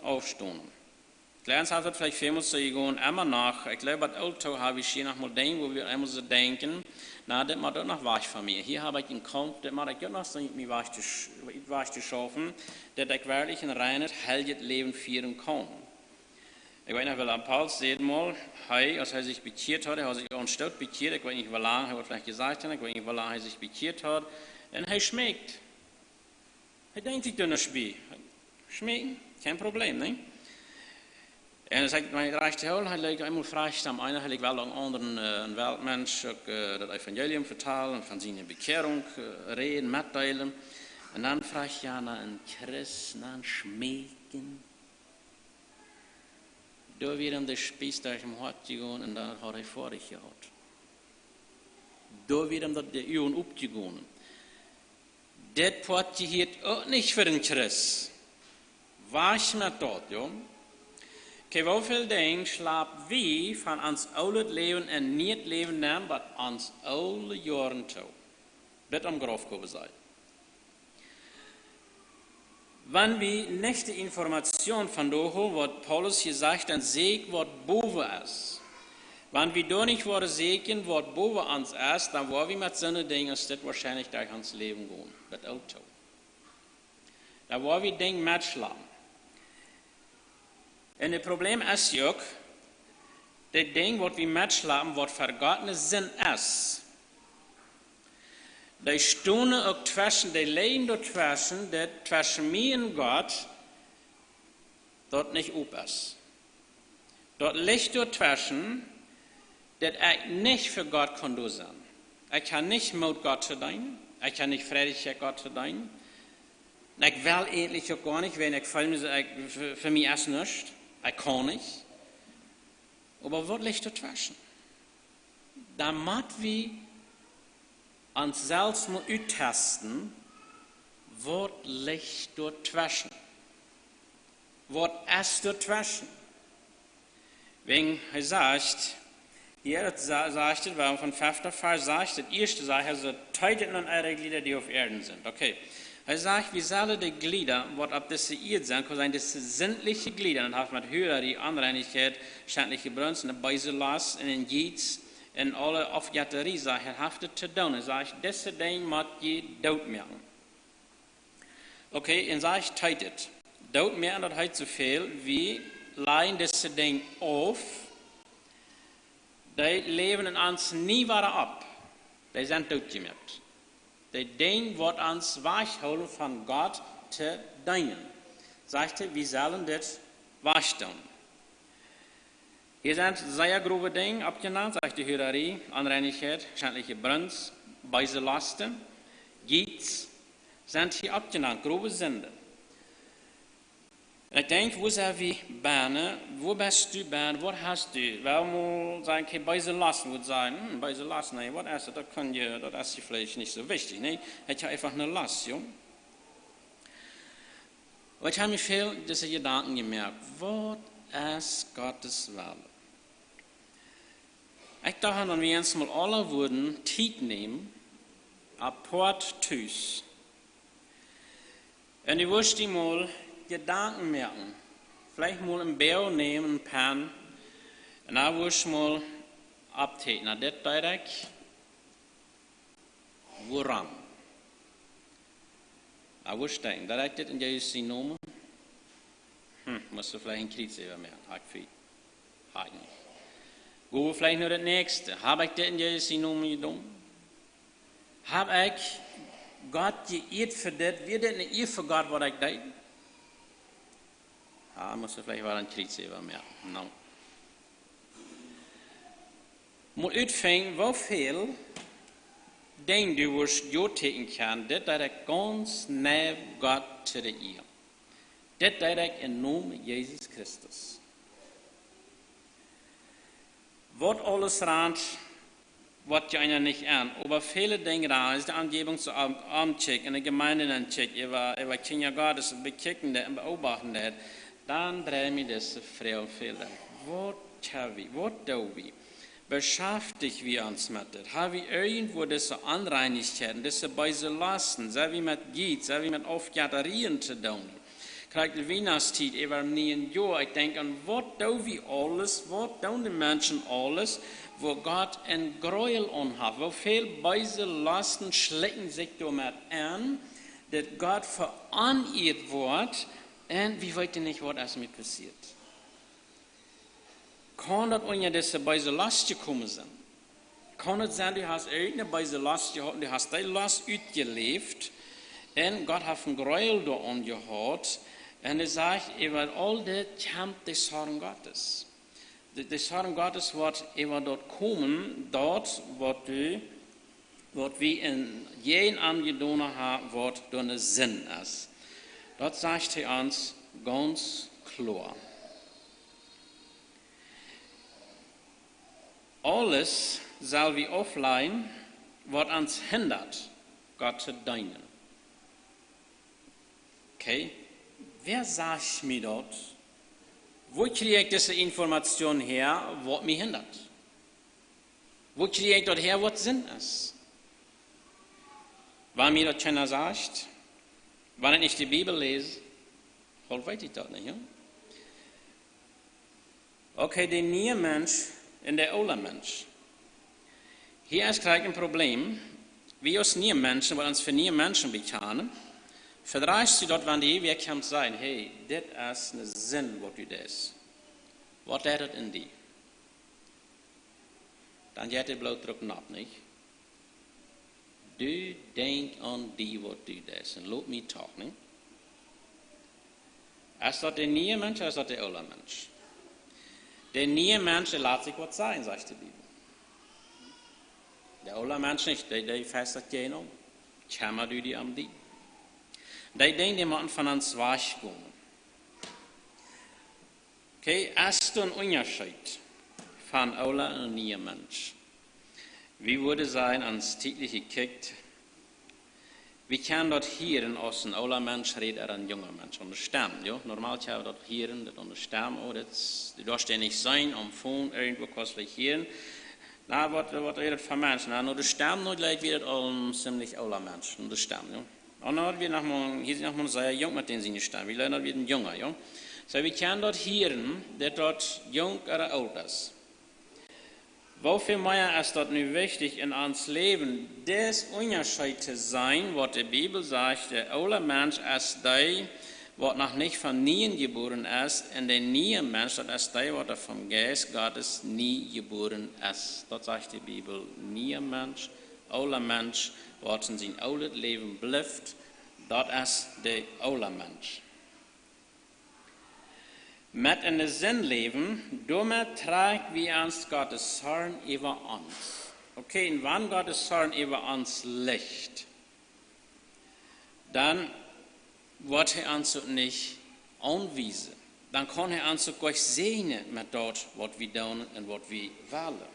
Kleins hat das vielleicht vielmals zu gehen, immer nach, ich glaube, das Auto habe ich hier noch mal denken, wo wir einmal so denken, na, das macht auch noch was von mir. Hier habe ich einen Kampf, das macht ich auch noch so mit was zu schaffen, dass ich wirklich ein reines, heiliges Leben führen kann. Ich weiß nicht, weil Paul sagt mal, als er sich bekehrt hat, er hat sich auch ein Stück bekehrt, ich weiß nicht, wie lange, er hat vielleicht gesagt, ich weiß nicht, wie lange er sich bekehrt hat, und er schmeckt. Er denkt sich dann nicht bei. Schmecken, kein Problem, ne? En dan zei ik, mijn rechte heel, hij leek eenmaal vraagstam. Einer hat ich wel een anderen een Weltmensch das Evangelium vertalen, von seiner Bekehrung reden, mitteilen. Und dann frage ich ja nach einem Christ, nach einem Schmecken. Da wird ihm der Spieß durch im Hort gegangen und dann hat er vor dich gehabt. Da wird ihm der Üben aufgegangen. Das Port hier auch nicht für den Christ. Was mit dort, ja? Okay, woveel dingen slaap wie van ons oude leven en niet leven nemen, wat ons oude jaren toe. Dat am Graf komen zijn. Wenn wir nicht die Information von daher, was Paulus hier sagt, dann sehen, was boven ist. Wenn wir da nicht wollen sehen, was boven uns ist, dann wollen wir mit solchen Dingen das wahrscheinlich durch uns Leben gehen. Das Auto. Da wollen wir Dinge mitschlagen. Und das Problem ist ja auch, das Ding, was wir mitschlagen, was vergottene Sinn ist. Die Stunden auch zwischen, die Leben dazwischen, das zwischen mir und Gott, dort nicht up ist. Dort liegt dazwischen, dass ich nicht für Gott kann du sein. Ich kann nicht mit Gott zu dienen, ich kann nicht friedlich mit Gott zu dienen. Ich will eigentlich auch gar nicht, wenn ich fühle, für mich ist nichts. Ich kann nicht. Aber was liegt dazwischen? Da müssen wir uns selbst mal testen, was liegt dazwischen? Was ist dazwischen? Wenn er sagt, hier sagt es, weil von 5. Vers sagt, das erste sagt, er so teilt nun eure Glieder, die auf Erden sind. Okay. Er sagt, wie sollen die Glieder, was ab diese Erde sind, können sein, das sämtliche Glieder, dann hat man höher die Anreinigkeit, schändliche Brunst, eine Beiselas, in Jieds, in alle Aufjatterie, sagt er, haftet zu tun. Er sagt, diese Dinge muss je dort merken. Okay, und sagt, teilt. Dort merken, das heißt so viel, wie leihen diese Dinge auf, die leben in uns nie wieder ab. Die sind dort gemerkt. Die Dinge, was uns wegholen von Gott zu dienen. Sagte, wir sollen das wegstellen. Hier sind sehr grobe Dinge abgenannt, sagte Hürerie, Anreinigkeit, schändliche Brunst, Beiselasten, Giets, sind hier abgenannt, grobe Sünde. Ich denke, wo sind wir Berne? Wo bist du Berne? Was hast du? Weil man sagen, okay, Beiselasten würde sagen, Beiselasten, nee, was ist das? Das ist vielleicht nicht so wichtig, ne? Ich habe einfach eine Last, ja? Aber ich habe mir viel diese Gedanken gemerkt. Was ist Gottes Wille? Ich dachte, wenn wir uns mal alle würden Zeit nehmen, apart tüß. Und ich wusste mal, Gedanken merken. Vielleicht mal ein Bär nehmen, ein Pen, und dann würde ich mal abtäten. Das direkt, Woran? Wo stecken? Dat ik dit in Jezus noemen? Moest er vielleicht een kritis über mehr? Hak viel. Hak nicht. Gehen wir vielleicht nur das nächste. Habe ich das in Jezus noemen gedaan? Habe ich Gott geirrt für das? Wird das nicht ihr für Gott, was ich deed? Moest er vielleicht wel een kritis über mehr? No. Moet uitvinden hoeveel dingen du wirst doorteken kan, dat ik ganz nahe Gott zu dir. Dat ik in Namen Jesus Christus. Wat alles rand, wat je einer nicht an, aber viele Dinge da ist die Angebung zu Abendcheck, in der Gemeinde dann check, über Kinder Gottes bekicken und beobachten, dann drehen wir das Frau und Fehler. Was tun wir, was tun wir? Beschäftigen wir uns mit das? Haben wir irgendwo diese Anreinigkeiten, diese böse Lasten, so wie mit Giet, so wie mit Aufgatterien zu tun? Krijgt de Weihnachtstijd über ein Jahr. Ich denke an, was tun wir alles, was tun die Menschen alles, wo Gott ein Gräuel anhat, wo viel böse Lasten schlecken sich damit an, dass Gott veranirrt wird, und wir wissen nicht, was erst mit passiert. Kann das unter diese böse Last gekommen sein? Kann es sein, du hast irgendeine böse Last gehabt, du hast die Last ausgelebt, und Gott hat ein Gräuel da angehört, und er sagt, über all das kommt der Zorn Gottes. Der Zorn Gottes wird über dort kommen, dort, wo wir in jedem angedient haben, wird durch den Sinn ist. Dort sagt er uns ganz klar. Alles soll wie offline, was uns hindert, Gott zu dienen. Okay? Wer sagt mir dort? Wo kriege ich diese Information her, was mich hindert? Wo kriege ich dort her, was Sinn ist? Wenn mir das keiner sagt, wenn ich nicht die Bibel lese, dann weiß ich das nicht. Ja? Okay, der neue Mensch und der alte Mensch. Hier ist gleich ein Problem. Wir als neue Menschen, weil uns für neue Menschen bekennen, verdreist sie dort, wenn die ewig kommt, sagen, hey, das ist ein Sinn, was du das. Was ist das in dir? Dann geht der Blutdruck ab, nicht? Du denk an die, was du das. Und lass mich talk, nicht? Ist das der neue Mensch oder ist das der alte Mensch? Der neue Mensch, der lässt sich was sein, sagt die Bibel. Der alte Mensch nicht, der fässt das gehen um. Kämmer du die am die. Die denken, die müssen von uns weichgehen. Okay, ist ein Unterschied von alten und neuen Mensch. Wie würde sein, ans tägliche gekickt, wie kann dort hier aus ein alter Mensch reden, ein junger Mensch, unterstimmen, ja? Normal kann man dort hier, das unterstimmen, oh, das, du darfst ja nicht sein, Phone, irgendwo kostlich hier. Na, was redet von Menschen? Na, nur das Stimmen, nur gleich wird das ein ziemlich alter Mensch, nur das Stimmen, ja? Und dann wird hier sind noch sehr jung, mit denen sie nicht stimmen, wie leider wird ein Junger, ja? So, wir können dort hier, der dort jung oder alt ist. Wofür mehr ist das nun wichtig in uns Leben, das Unterschied zu sein, was die Bibel sagt, der alte Mensch ist der, was noch nicht von nie geboren ist, und der neue Mensch, das ist der, was vom Geist Gottes nie geboren ist. Das sagt die Bibel, neuer Mensch, alter Mensch, was in sein altes Leben bleibt, das ist der alte Mensch. Mit in den Sinn leben, damit trägt wir uns Gottes Zorn über uns. Okay, und wenn Gottes Zorn über uns liegt, dann wird er uns nicht anweisen. Dann kann er uns auch segnen mit dort, was wir tun und was wir wollen.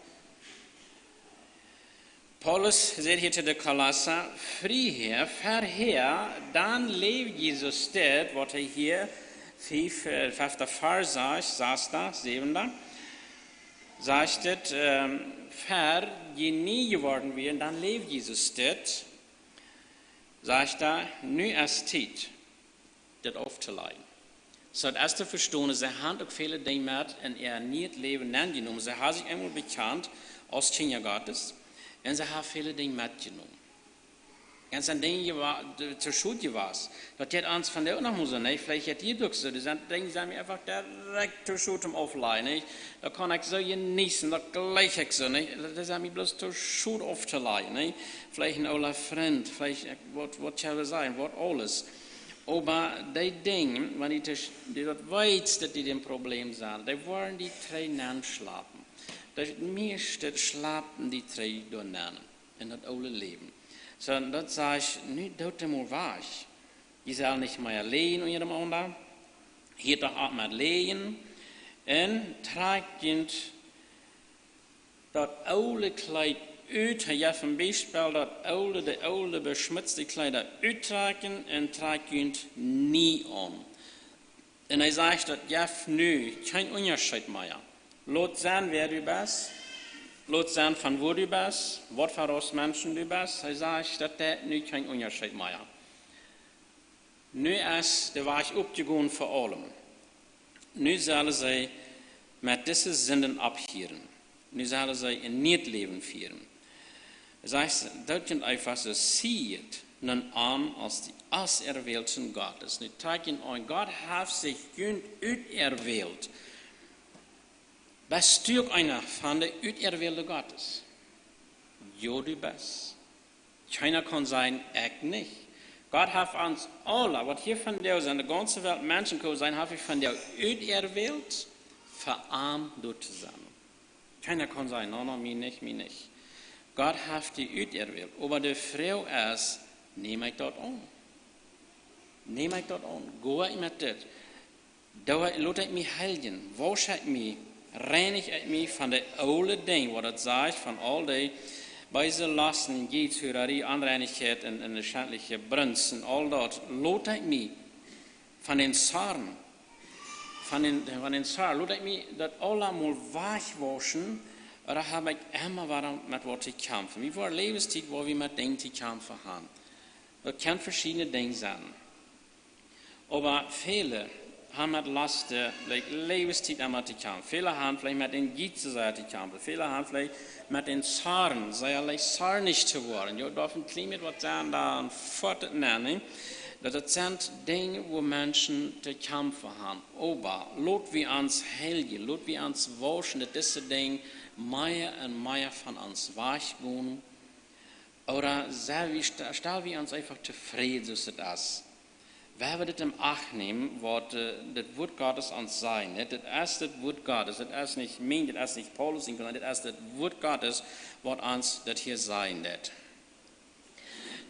Paulus sagt hier zu den Kolosser, früher, vorher, dann lebt Jesus das, was er hier 5. Vers sagt, 7. Sagt es, ver, je nie geworden werden, dann lebt Jesus das. Sagt er, nu ist Zeit, das aufzuleiten. So, das erste Verstehen, sie haben auch viele Dinge mit in ihr Leben angenommen. Sie haben sich einmal bekannt als Kinder Gottes und sie haben viele Dinge mitgenommen. Ganz ein Ding zur Schule war. Das hat uns von der auch noch mal so, nicht? Vielleicht hat ihr doch so, das Ding sind mir einfach direkt zur Schule zum Aufleihen, nicht? Da kann ich so genießen, das gleich ich so, nicht? Das hat mich bloß zur Schule aufzuleihen, nicht? Vielleicht ein Ola Freund, vielleicht, was soll das sein, was alles. Aber die Dinge, wenn die das weiß, dass die ein Problem sind, die wollen die drei nicht schlafen. Das meiste schlafen die drei durch in das alte Leben. So, dat sage ich, nu doet hem waar. Je zal niet meer alleen in ihrem ander. Hier toch ook met leen. En tragt dat oude kleid uit. Hij heeft een Beispiel dat de oude beschmutzte Kleider uittragen en tragt niet aan. En hij zegt dat je nu geen onderscheid meer. Laat zijn wer u bent. Laat zijn van wo du bist, wat voor ons mensen du bist. Hij zegt dat dat nu geen onderscheid meer. Nu is de weg opgegaan voor allen. Nu zullen zij met deze zinden abhören. Nu zullen zij een niet leven vieren. Hij zegt dat je einfach so ziet nun an als die auserwählten Gottes. Nu tragt je aan, Gott heeft zich uiterwählt. Bist du einer von der Uterwählte Gottes? Jo, du bist. Keiner kann sein, ich nicht. Gott hat uns alle, was hier von der in der ganzen Welt Menschen können sein, hat von der Uterwählt verarmt dort zusammen. Keiner kann sein, no, mir nicht. Gott hat die Uterwählt. Aber die Frau ist, nehme ich dort an. Go ich mit das. Da lass ich mich heilen. Wasch ich mich. Reinig ik mij van de oude dingen, wat het zegt, van al die bijze lasten, jeethurerie, onreinigheid en de schändliche brunsten, al dat, laat ik mij van den Zaren, laat ik mij dat allemaal wegwaschen, oder habe ich immer wieder mit was zu kämpfen. Wie war Lebenszeit, wo wir mit Dingen zu kämpfen haben. Das kann verschiedene Dinge sein. Aber viele haben mit Lasten, Lebenszeit immer zu kämpfen. Viele haben vielleicht mit den Gießen zu kämpfen. Viele haben vielleicht mit den Zaren, sei zarnig zu werden. Ja, dürfen Klima was sagen, da ein Vorteil nennen. Das sind Dinge, wo Menschen zu kämpfen haben. Aber, laut wir uns helgen, laut wir uns waschen, dass diese Dinge mehr und mehr von uns weggehen. Oder stellen wir uns einfach zufrieden, so das. Wenn wir das im Acht nehmen, was das Wort Gottes uns sein, das ist das Wort Gottes, das ist nicht mir, das ist nicht Paulus, sondern das ist das Wort Gottes, was uns das hier sein wird.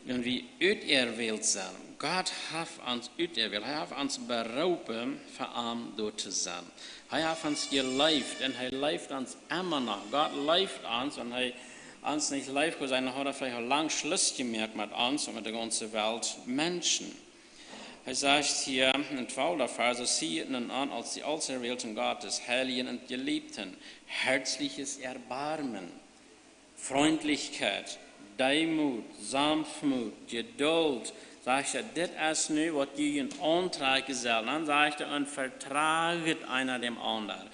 Wenn wir uterwählt sind, Gott hat uns uterwählt, er hat uns berufen, für ihn dort zu sein. Er hat uns geleift und er leift uns immer noch. Gott leift uns und er uns nicht leift, sondern hat er vielleicht auch lang Schluss gemerkt mit uns und mit der ganzen Welt Menschen. Er sagt hier in 12. Vers, sieht ihn an als die Auserwählten Gottes, Heiligen und Geliebten, herzliches Erbarmen, Freundlichkeit, Demut, Sanftmut, Geduld. Sagt er, das ist nu, was die in Antrag sollen. Dann sagt er, und vertraget einer dem anderen.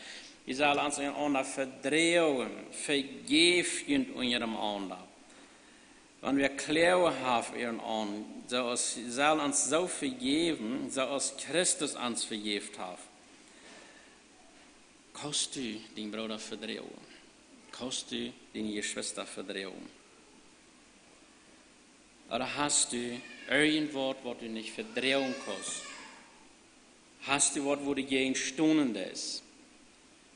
Ihr sollt uns einander verdrehen, vergeven ihrem anderen. Wenn wir Kläre haben ihren so sollen uns so vergeben, so als Christus uns vergeben hat. Kannst du den Bruder verdrehen? Kannst du den Geschwister verdrehen? Oder hast du irgendwas, was du nicht verdrehen kannst? Hast du was, wo du gegen Stunden ist?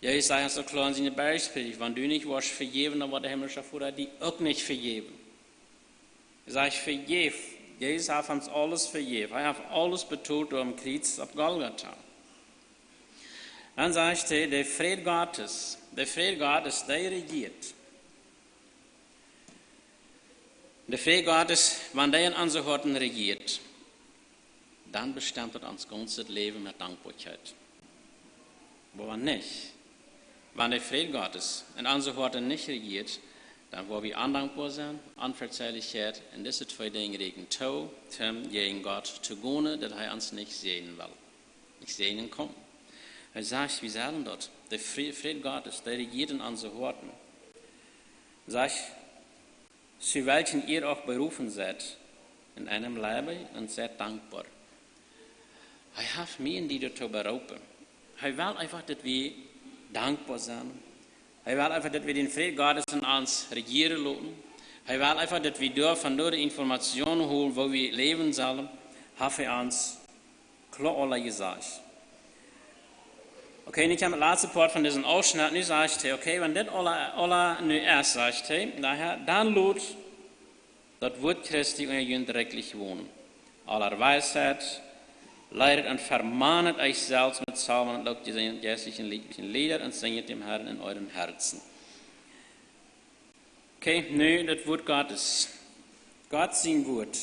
Ja, ich sage so klar in seiner Bergpredigt, wenn du nicht warst vergeben, dann war der himmlische Vater die auch nicht vergeben. Ich sage, ich vergebe. Jesus hat uns alles vergeben. Er hat alles betont am Kreuz auf Golgatha. Dann sagt er, der Friede Gottes, der regiert. Der Friede Gottes, wenn der in unseren Herzen regiert, dann bestimmt er uns ganzes Leben mit Dankbarkeit. Aber nicht. Wenn der Friede Gottes in unseren Herzen nicht regiert, dann wo wir undankbar sind, Unverzeihlichkeit, und diese zwei Dinge regen zu, gegen Gott zugrunde, dass er uns nicht sehen will, nicht sehen kann. Er sagt, wir sagen dort, der Friede Gottes, der regiert in unseren Herzen. Er sagt, zu welchen ihr auch berufen seid, in einem Leben und sehr dankbar. Er hat mich und die dazu berufen. Er will einfach, dass wir dankbar sind. Er will einfach, dass wir den Frieden Gottes in uns regieren lassen. Er will einfach, dass wir von dort Informationen holen, wo wir leben sollen. Hat er uns klar alle gesagt. Okay, und ich habe den letzten Part von diesem Ausschnitt, nu sagt er, okay, wenn das alle nu erst sagt er, daher, dann lohnt das Wort Christi und ihr direktlich wohnen. Aller Weisheit, leidet und vermahnet euch selbst mit Psalmen und Lob dieser geistlichen Lieder und singet dem Herrn in euren Herzen. Okay, nu das Wort Gottes. Gott sein Wort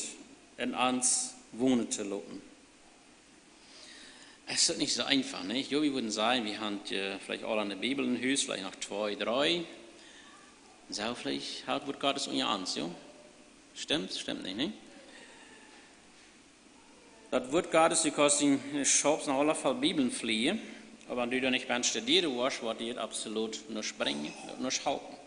in uns wohnen zu lassen. Es ist nicht so einfach, nicht? Jo, wir würden sagen, wir haben vielleicht alle an der Bibel im Haus, vielleicht noch 2, 3. So, vielleicht halt Wort Gottes unter uns, jo? Stimmt nicht, nicht? Das Wort Gottes, du kannst in Shops nach aller Fall Bibeln fliehen, aber wenn du da nicht beim Studieren warst, wird dir absolut nur springen, nur halten.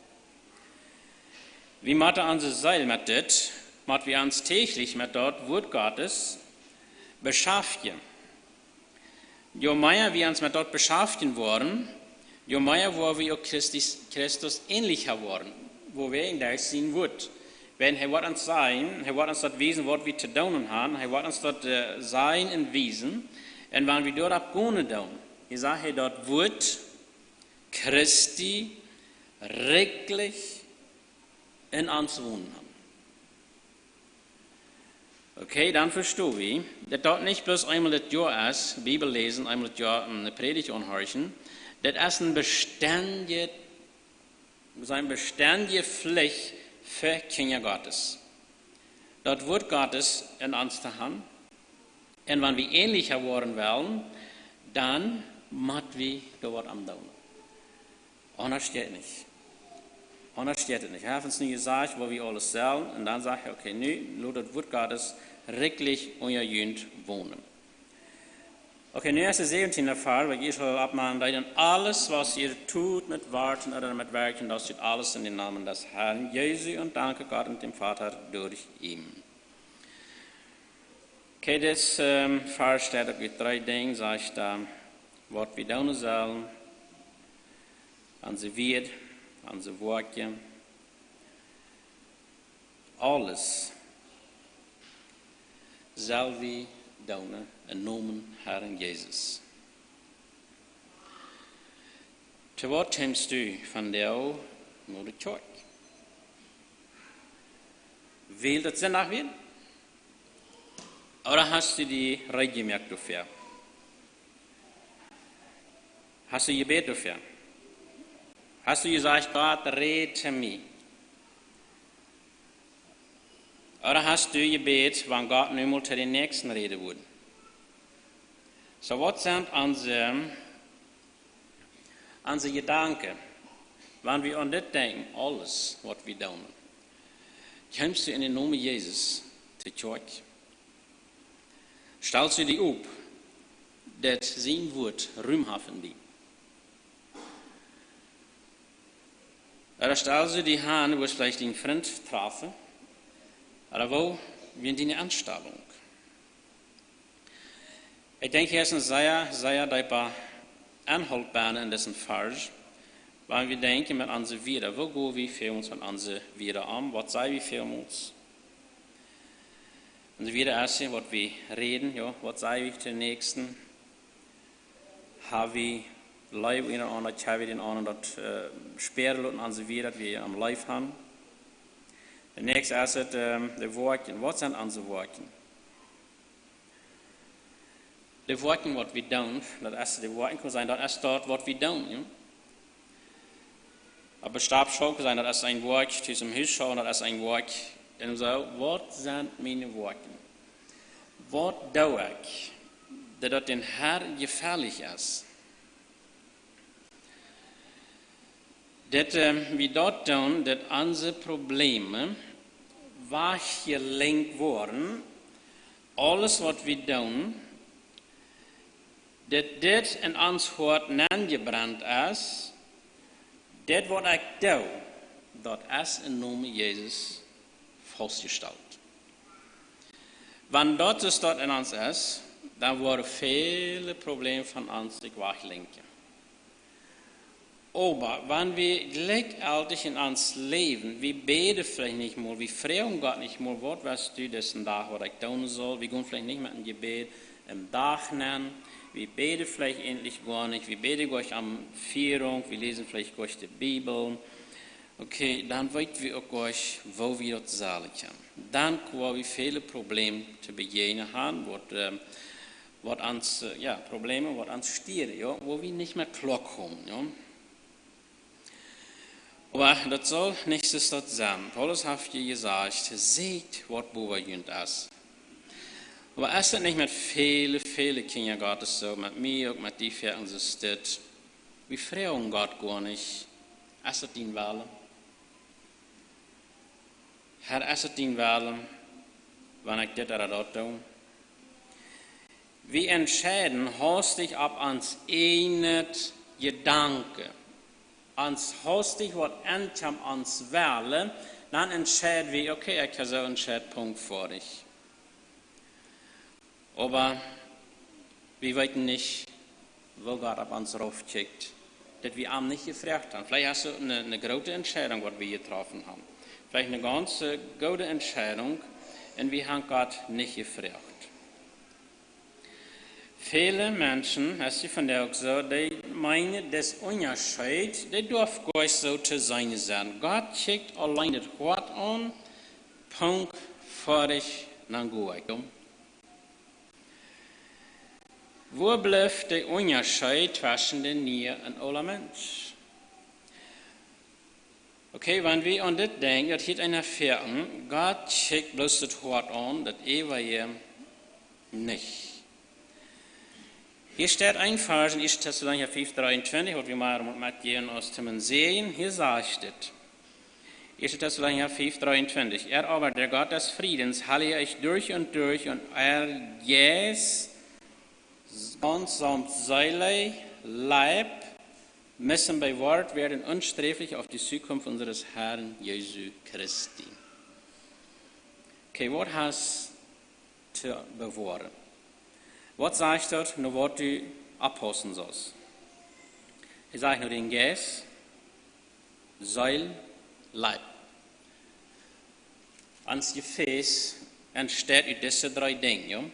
Wie macht er unser Seil mit das, macht wir uns täglich mit dort Wort Gottes beschäftigen. Je mehr wir uns mit dort beschäftigen wollen, je mehr wo wir auch Christus ähnlicher werden, wo wir in der sein wird. Wenn er wird uns sein, er wird uns das Wesen, was wir zu tun haben, er wird uns das Sein und Wesen, und wenn wir dort abgehen tun, ich sage, dort wird Christi wirklich in uns wohnen haben. Okay, dann verstehe ich, dass dort nicht bloß einmal das Jahr ist, Bibel lesen, einmal das Jahr eine Predigt anhören, das ist eine beständige Pflicht für Kinder Gottes. Das Wort Gottes in uns zu haben, und wenn wir ähnlicher werden wollen, dann müssen wir dort am tun. Anders steht nicht. Anders steht es nicht. Wir haben uns nicht gesagt, wo wir alles sollen, und dann sage ich, okay, nu, das Wort Gottes wirklich unter Jünd wohnen. Okay, nu ist der 17. Fall, weil ich soll abmachen, alles, was ihr tut mit Worten oder mit Werken, das tut alles in den Namen des Herrn Jesu und danke Gott und dem Vater durch ihn. Okay, das Fall steht auf 3 Dinge, sagt da, was wir tun sollen, an sie wird, an sie Worte, alles soll wir tun in Namen Herrn Jesus. Zu was kommst du von der naar de kerk? Will das Sinn nach werden? Oder hast du die Rede gemerkt dafür? Hast du gebetet dafür? Hast du gesagt, Gott, rede zu mir? Oder hast du gebetet, wann Gott nun mal zu den Nächsten reden würde? So, was sind unsere Gedanken, wenn wir an das denken, alles, was wir tun? Kommst du in den Namen Jesus zur Kirche? Stellst du dich auf, dass sein Wort rühmhaft ist? Oder stellst du dich an, wo es vielleicht einen Freund treffen? Oder wo wir in deine Anstellung? Ich denke, hier ist ein sehr anhaltbar in diesem Fall, weil wir denken mit unseren Wieder, wo gehen wir für uns mit unseren Wieder an, was sagen wir für uns? Und wieder erst, was wir reden, ja, was sagen wir den Nächsten? Haben wir Leib in der anderen, haben wir den anderen das Sperren und unsere Wieder, die wir am Leib haben? Der nächste ist die Worte. Was sind unsere Worte? Die Worte, was wir tun, das ist die Worte kann sein, das ist dort, was wir tun. Ja? Aber Stab schon sein, das ist ein Wort, zum Hinschauen, das ist ein Wort. Und so, was sind meine Worte? Was tue ich, dass den Herrn gefährlich ist? Dass wir dort tun, dass unsere Probleme weggelenkt worden, alles, was wir tun, dass das in uns Hort angebrannt ist, das, was ich tue, das ist im Namen Jesus festgestellt. Wenn dort es dort in uns ist, dann worden viele Probleme von uns weglenken. Aber wenn wir gleichzeitig in uns leben, wir beten vielleicht nicht mal, wir fragen Gott nicht mal, was du diesen Tag, was ich tun soll, wir gehen vielleicht nicht mit einem Gebet im Tag nennen, wir beten vielleicht endlich gar nicht, wir beten gleich am Vierung, wir lesen vielleicht gleich die Bibel. Okay, dann weten wir auch gleich, wo wir dort selig haben. Dann können wir viele Probleme zu begegnen haben, wat ans, Probleme, wat ans stieren, ja, wo wir nicht mehr klarkommen. Ja. Aber das soll nichts dort sein. Paulus hat hier gesagt, seht, was bewogen ist. Aber es ist nicht mit viele Kinder Gottes so, mit mir und mit die Vierten so steht. Wir fragen Gott gar nicht, ist es dein Wille? Herr, ist es dein Wille, wenn ich das oder das tue? Wir entscheiden hastig ab ans eine Gedanke. Ans hastig, was ankommt ans Welle, dann entscheiden wir, okay, ich habe so einen Entscheidpunkt vor dich. Aber wir wissen nicht, wo Gott auf uns raufkickt, dass wir ihm nicht gefragt haben. Vielleicht hast du eine große Entscheidung, was wir getroffen haben. Vielleicht eine ganz gute Entscheidung, und wir haben Gott nicht gefragt. Viele Menschen, als sie von der auch so, die meinen, das Unterschied, die darf gar nicht so zu sein sein. Gott schickt allein das Wort an, Punkt, fertig, dann gehe ich. Wo bleibt der Unterschied zwischen den Nier und aller Mensch? Okay, wenn wir an das denken, das hier eine Affäre, Gott schickt bloß das Wort an, das ewige nicht. Hier steht ein Vers in 1. Thessalonicher 5,23, was wir mal mit gehen aus dem sehen. Hier sagt es, 1. Thessalonicher 5,23, er aber, der Gott des Friedens, halte euch durch und er jäs ganz samt Seele, Leib, müssen bei Wort werden unsträflich auf die Zukunft unseres Herrn Jesu Christi. Okay, was hast du zu bewahren? Was sagt dort, nur was du abpassen sollst? Ich sage nur den Geist, Seil, Leib. Ans Gefäß entsteht diese drei Dinge. Ja?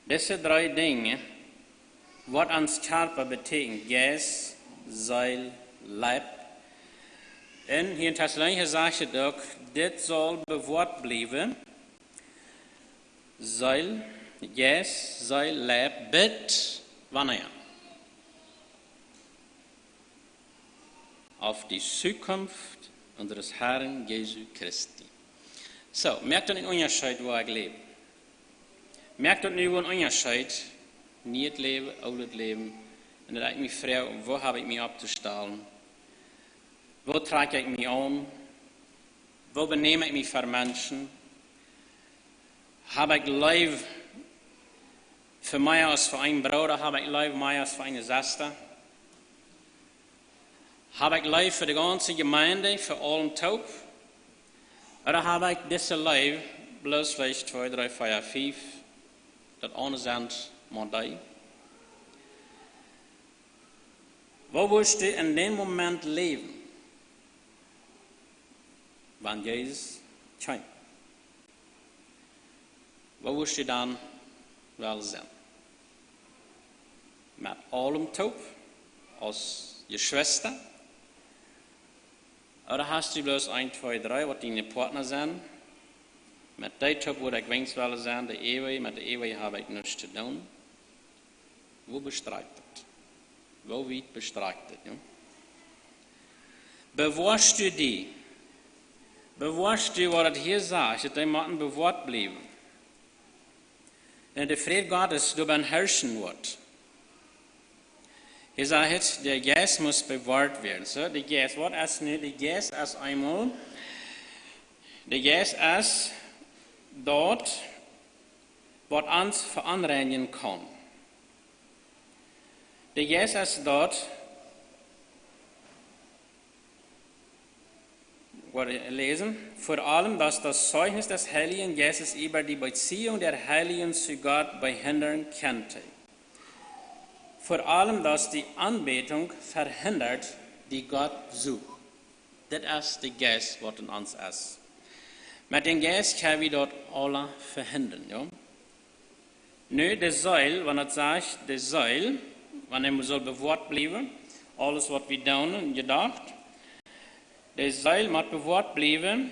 Diese drei Dinge, was ans Körper betekent, Geist, Seil, Leib. Und hier in Thessalonicher sagt es auch, das soll bewahrt bleiben. Seil, Geist, Seil, Leib, bis wanneer? Auf die Zukunft unseres Herrn Jesu Christi. So, merkt ihr den Unterschied, wo ich lebe? Merkt ihr den Unterschied? Niet leben, oud leben. Und dann ich mich frage, wo habe ich mich abzustellen? Wo trage ich mich an? Wo benehme ich mich für Menschen? Habe ich Leib für mich als für einen Bruder? Habe ich Leib für mich als für eine Schwester? Habe ich Leib für die ganze Gemeinde, für allen Taub? Oder habe ich diese Leib bloß vielleicht 2, 3, 4, 5, das andere sind Mondai? Wo willst du in dem Moment leben, wenn Jesus kommt? Wo willst du dann wel sein? Mit allem Taub, als je Schwester? Oder hast du bloß 1, 2, 3, was deine Partner sind? Mit der Taub, wo ich wenigstens will sein, der Ewe, mit der Ewe habe ich nichts zu tun. Wo bestreitet? Wo wird bestreitet? Ja? Bewahrst du die? Bewahrst du, was das hier sagt, dass die Matten bewahrt bleiben? Und der Friede Gottes darüber herrschen wird. Hier sagt, der Geist muss bewahrt werden. So, der Geist, was ist nicht? Der Geist ist einmal, der Geist ist dort, was uns veranreinigen kann. Der Geist ist dort, wollte lesen. Vor allem, dass das Zeugnis des Heiligen Geistes über die Beziehung der Heiligen zu Gott behindern könnte. Vor allem, dass die Anbetung verhindert, die Gott sucht. Das ist der Geist, was in uns ist. Mit dem Geist können wir dort alle verhindern. Ja? Nu, de Seil, wenn het sagt, de Seil, wanneer we soll bewaard blijven, alles wat we doen en gedacht, de Seil moet bewaard blijven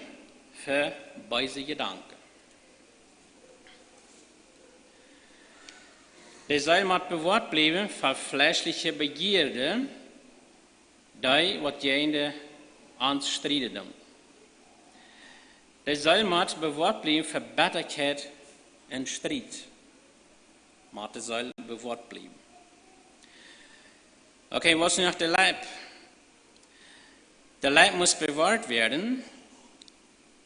voor beide gedanken. De Seil moet bewaard blijven voor fleischliche Begierde, die wat jende aan strijden doen. De Seil moet bewaard blijven voor bitterheid en strijd. Maar de Seil bewaard blijven. Oké, wat is nu nog de Leib? De Leib muss bewahrt werden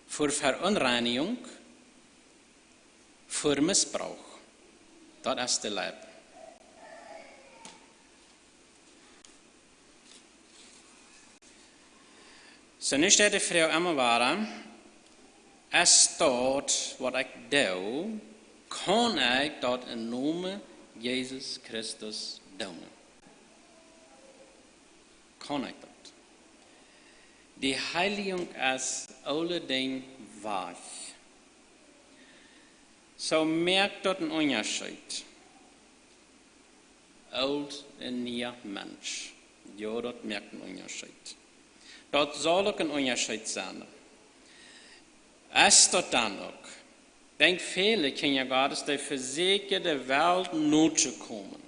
voor Verunreinigung, voor Missbrauch. Dat is de Leib. So nu staat de vrouw immer waar, es staat wat ik doe, kan ik dat in Name Jezus Christus doen. Kan ik dat? Die Heiligung is alle dingen waar. So merkt dat een onderscheid. Oud en nieuw mens. Ja, dat merkt een onderscheid. Dat zal ook een onderscheid zijn. Is dat dan ook? Denk vele kindergartens, die verzekerde wereld nood komen.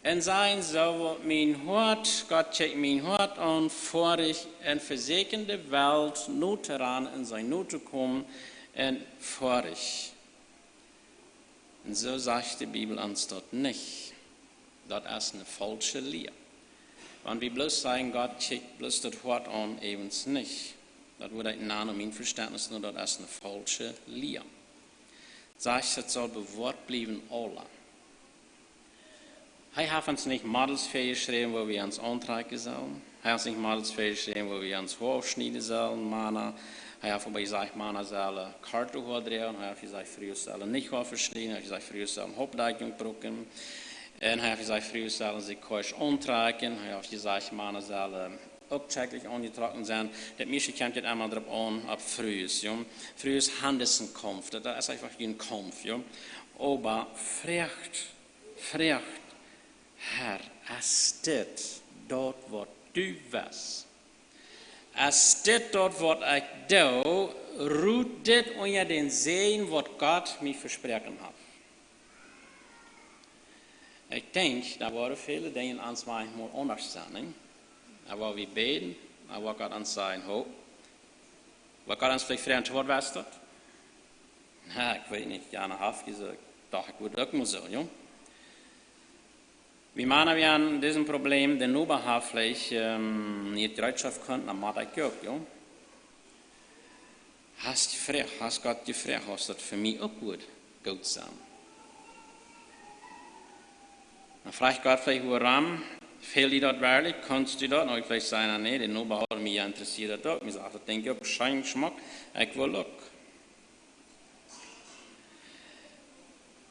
En zijn zo, wat mijn hart, God checkt mijn hart aan, voor ik een verzekerde wereld nood eraan in zijn nood te komen en voor ik. En zo zegt de Bibel ons dat niet. Dat is een falsche leer. Want we bloß sagen, Gott checkt bloß das hart aan, evens niet. Dat wordt uit naam mijn verständnis, nur dat is een falsche leer. Zegt, het zal bewaard blijven alle. Hij heeft ons niet Models geschreven, waar we ons aantrekken zullen. Hij heeft ons niet Models geschreven, waar we ons hoofdsnijden zullen, mannen. Hij heeft bij zich mannen zullen karten hoordrijven. Hij heeft gezegd, vroeger zullen niet hoofdsnijden. Hij heeft gezegd, vroeger zullen hoofddekking broeken. En hij heeft gezegd, vroeger zullen zich kors aantrekken. Hij heeft gezegd, mannen zullen ook täglich angetrokken zijn. Dat meisje komt het allemaal erop aan, op vroeger. Ja. Vroeger is handelsenkampf. Dat is einfach geen kampf. Ja. Aber vrecht. Herr, is dit dat wat du was? Is dit dat wat ik doe, roet dit onder den zegen wat God mij versproken had? Ik denk, dat waren vele dingen aan mij maar anders zijn. Maar we beden, maar wat God ons zei, wat God ons vielleicht vreemd wat was dat? Ja, ik weet niet, Jana heeft gezegd, dacht ik would ook maar zo, ja. Wie meinen wir an diesem Problem, den oberhaftlich nicht Bereitschaft könnten, am Mathe auch, ja? Hast Gott gefragt, was das für mich auch gut sein? Dann fragt Gott vielleicht, woran fehlt dir das wirklich? Kannst du das? Und ich vielleicht sagen, nee, den Oberhaupt mich interessiert das auch. Ich sage, das denke ich auch, scheint Geschmack, ich will auch.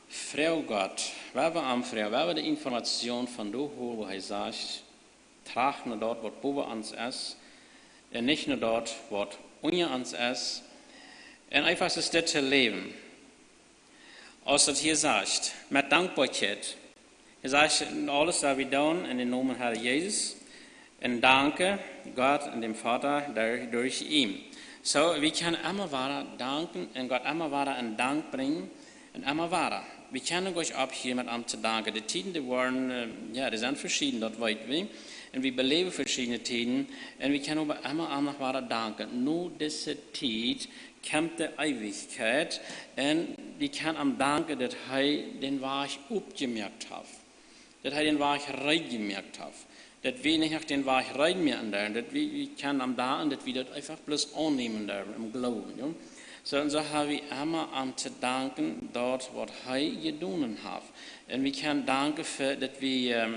Frau Gott, we hebben de informatie van de hoor, waar hij zegt, traag naar dat wat boven ons is, en niet naar dat wat onder ons is, en einfach is dit te leven. Als het hier zegt, met dankbaarheid, hij zegt, alles wat we doen in de naam van Heer Jezus, en danken God en dem Vater door hem. So, we kunnen immer weiter danken, en God immer weiter in Dank brengen, en immer weiter. We kunnen euch ab hier met am te danken. De tijden die waren, die zijn verschieden, dat weten we. En we beleven verschillende tijden. En we kunnen aber immer am nog weiter danken. Nu deze tijd komt de eeuwigheid. En we kunnen am danken dat hij den Weg opgemerkt heeft. Dat hij den Weg reingemerkt heeft. Dat we niet nog den Weg reinmerken daar. Dat we kunnen am danken dat we dat einfach bloß annehmen daar, im Glauben. Ja? So haben wir immer am zu danken, dort, was er gedaan heeft. En we kunnen danken für, dass wir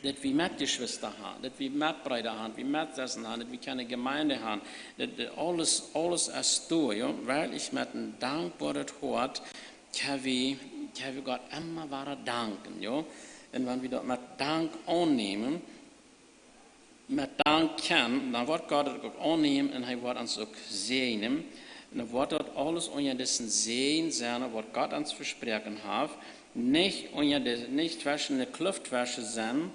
dass wir Mitgeschwister haben, dass wir Mitbrüder haben, dass wir Mitsessen haben, dass wir keine Gemeinde haben, dass alles ist da, ja, weil ich mit einem dankbaren Hort kann wir Gott immer wieder danken, ja. Und wenn wir das mit Dank annehmen, mit Dank kennen, dann wird Gott das auch annehmen und er wird uns auch segnen. Und dann wird dort alles unter diesen Segen sein, was Gott uns versprochen hat, nicht zwischen der Kluftwäsche sein,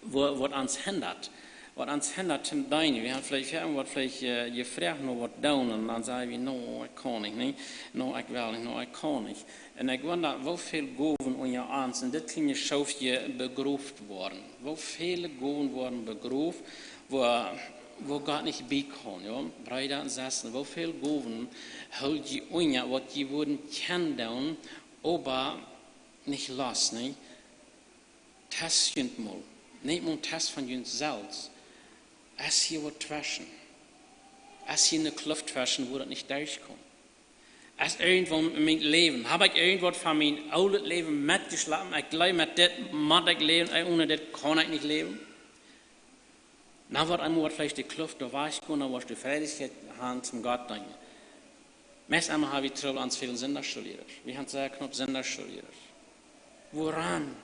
was uns hindert. Was uns hindert zum Deinen. Wir haben vielleicht irgendwas gefragt, noch was tun, und dann sagen wir, no, ich kann nicht, no, ich will nicht, no, ich kann nicht. Und ich wundere, wie viele Gaben unter uns in das kleine Schaufje begruft worden. Wie viele Gaben wurden begruft, wo Gott nicht beikommt. Ja? Brüder und Schwestern, wie viele Gaben hält die unter, was die würden kennen, aber nicht los, nicht? Testet mal. Nicht mal ein Test von uns selbst. Es hier wird waschen. Es hier in der Kluft waschen, wo das nicht durchkommt. Es irgendwo in meinem Leben, habe ich irgendwas von meinem alten Leben mitgeschlagen, ich glaube, mit dem muss ich leben, ohne das kann ich nicht leben. Dann wird einmal vielleicht die Kluft, da war ich gut, dann war ich die Freiheit haben zum Gott denken. Meist einmal habe ich Trouble an vielen Sünderschuldigen. Wir haben sehr knapp Sünderschuldigen. Woran?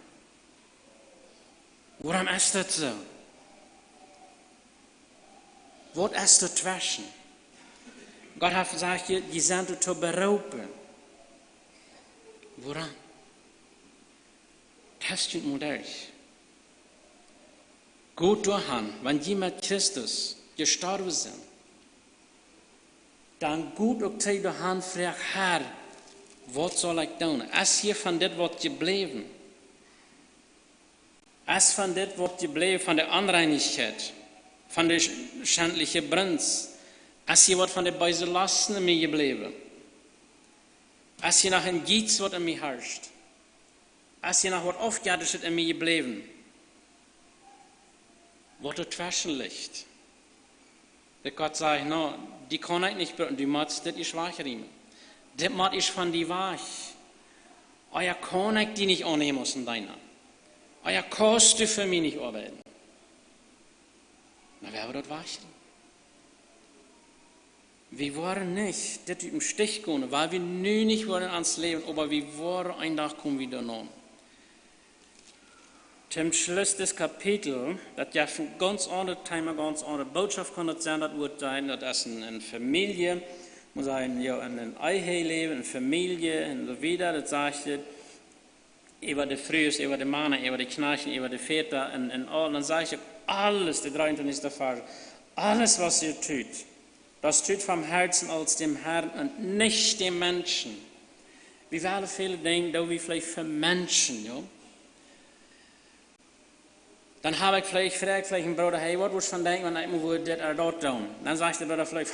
Woran ist das so? Was ist das waschen? Gott hat gesagt, die sind zu berauben. Woran? Testet mal durch. Gut durchhand, wenn die mit Christus gestorben sind, dann gut auch zu durchhand fragt, Herr, was soll ich tun? Ist hier von dem, was geblieben? Ist von dem, was geblieben, von der Unreinigkeit, von der schändlichen Brunst? Ist hier was von der bösen Lasten in mir geblieben? Ist hier noch ein Gietz, was in mir herrscht? Ist hier noch was Aufgabendes in mir geblieben? Was das Waschen liegt. Der Gott sagt, no, die kann ich nicht brauchen, die muss das ich wachriemen. Das muss ich von dir wach. Euer kann ich die nicht annehmen aus deiner. Euer kannst du für mich nicht arbeiten. Na, wer wird das wachriemen? Wir wollen nicht, dass wir im Stich gehen, weil wir nun nicht wollen ans Leben, aber wir wollen einen Tag kommen wieder noch. Zum Schluss des Kapitels, das ja von ganz anderen Thema, ganz andere Botschaft kann das sein, das wird sein, das ist eine Familie, muss sein, ja, ein Eheleben, eine Familie, und so weiter, das sagt, über die Frühs, über die Männer, über die Kneichen, über die Väter, und all, dann sage ich, alles, der 23. Vers, alles, was ihr tut, das tut vom Herzen als dem Herrn und nicht dem Menschen. Wir werden viele denken, da wir vielleicht für Menschen, ja. Dann habe ich vielleicht einen Bruder, hey, was willst du von denken, wenn ich mir das oder dort tun? Dann sagt der Bruder vielleicht,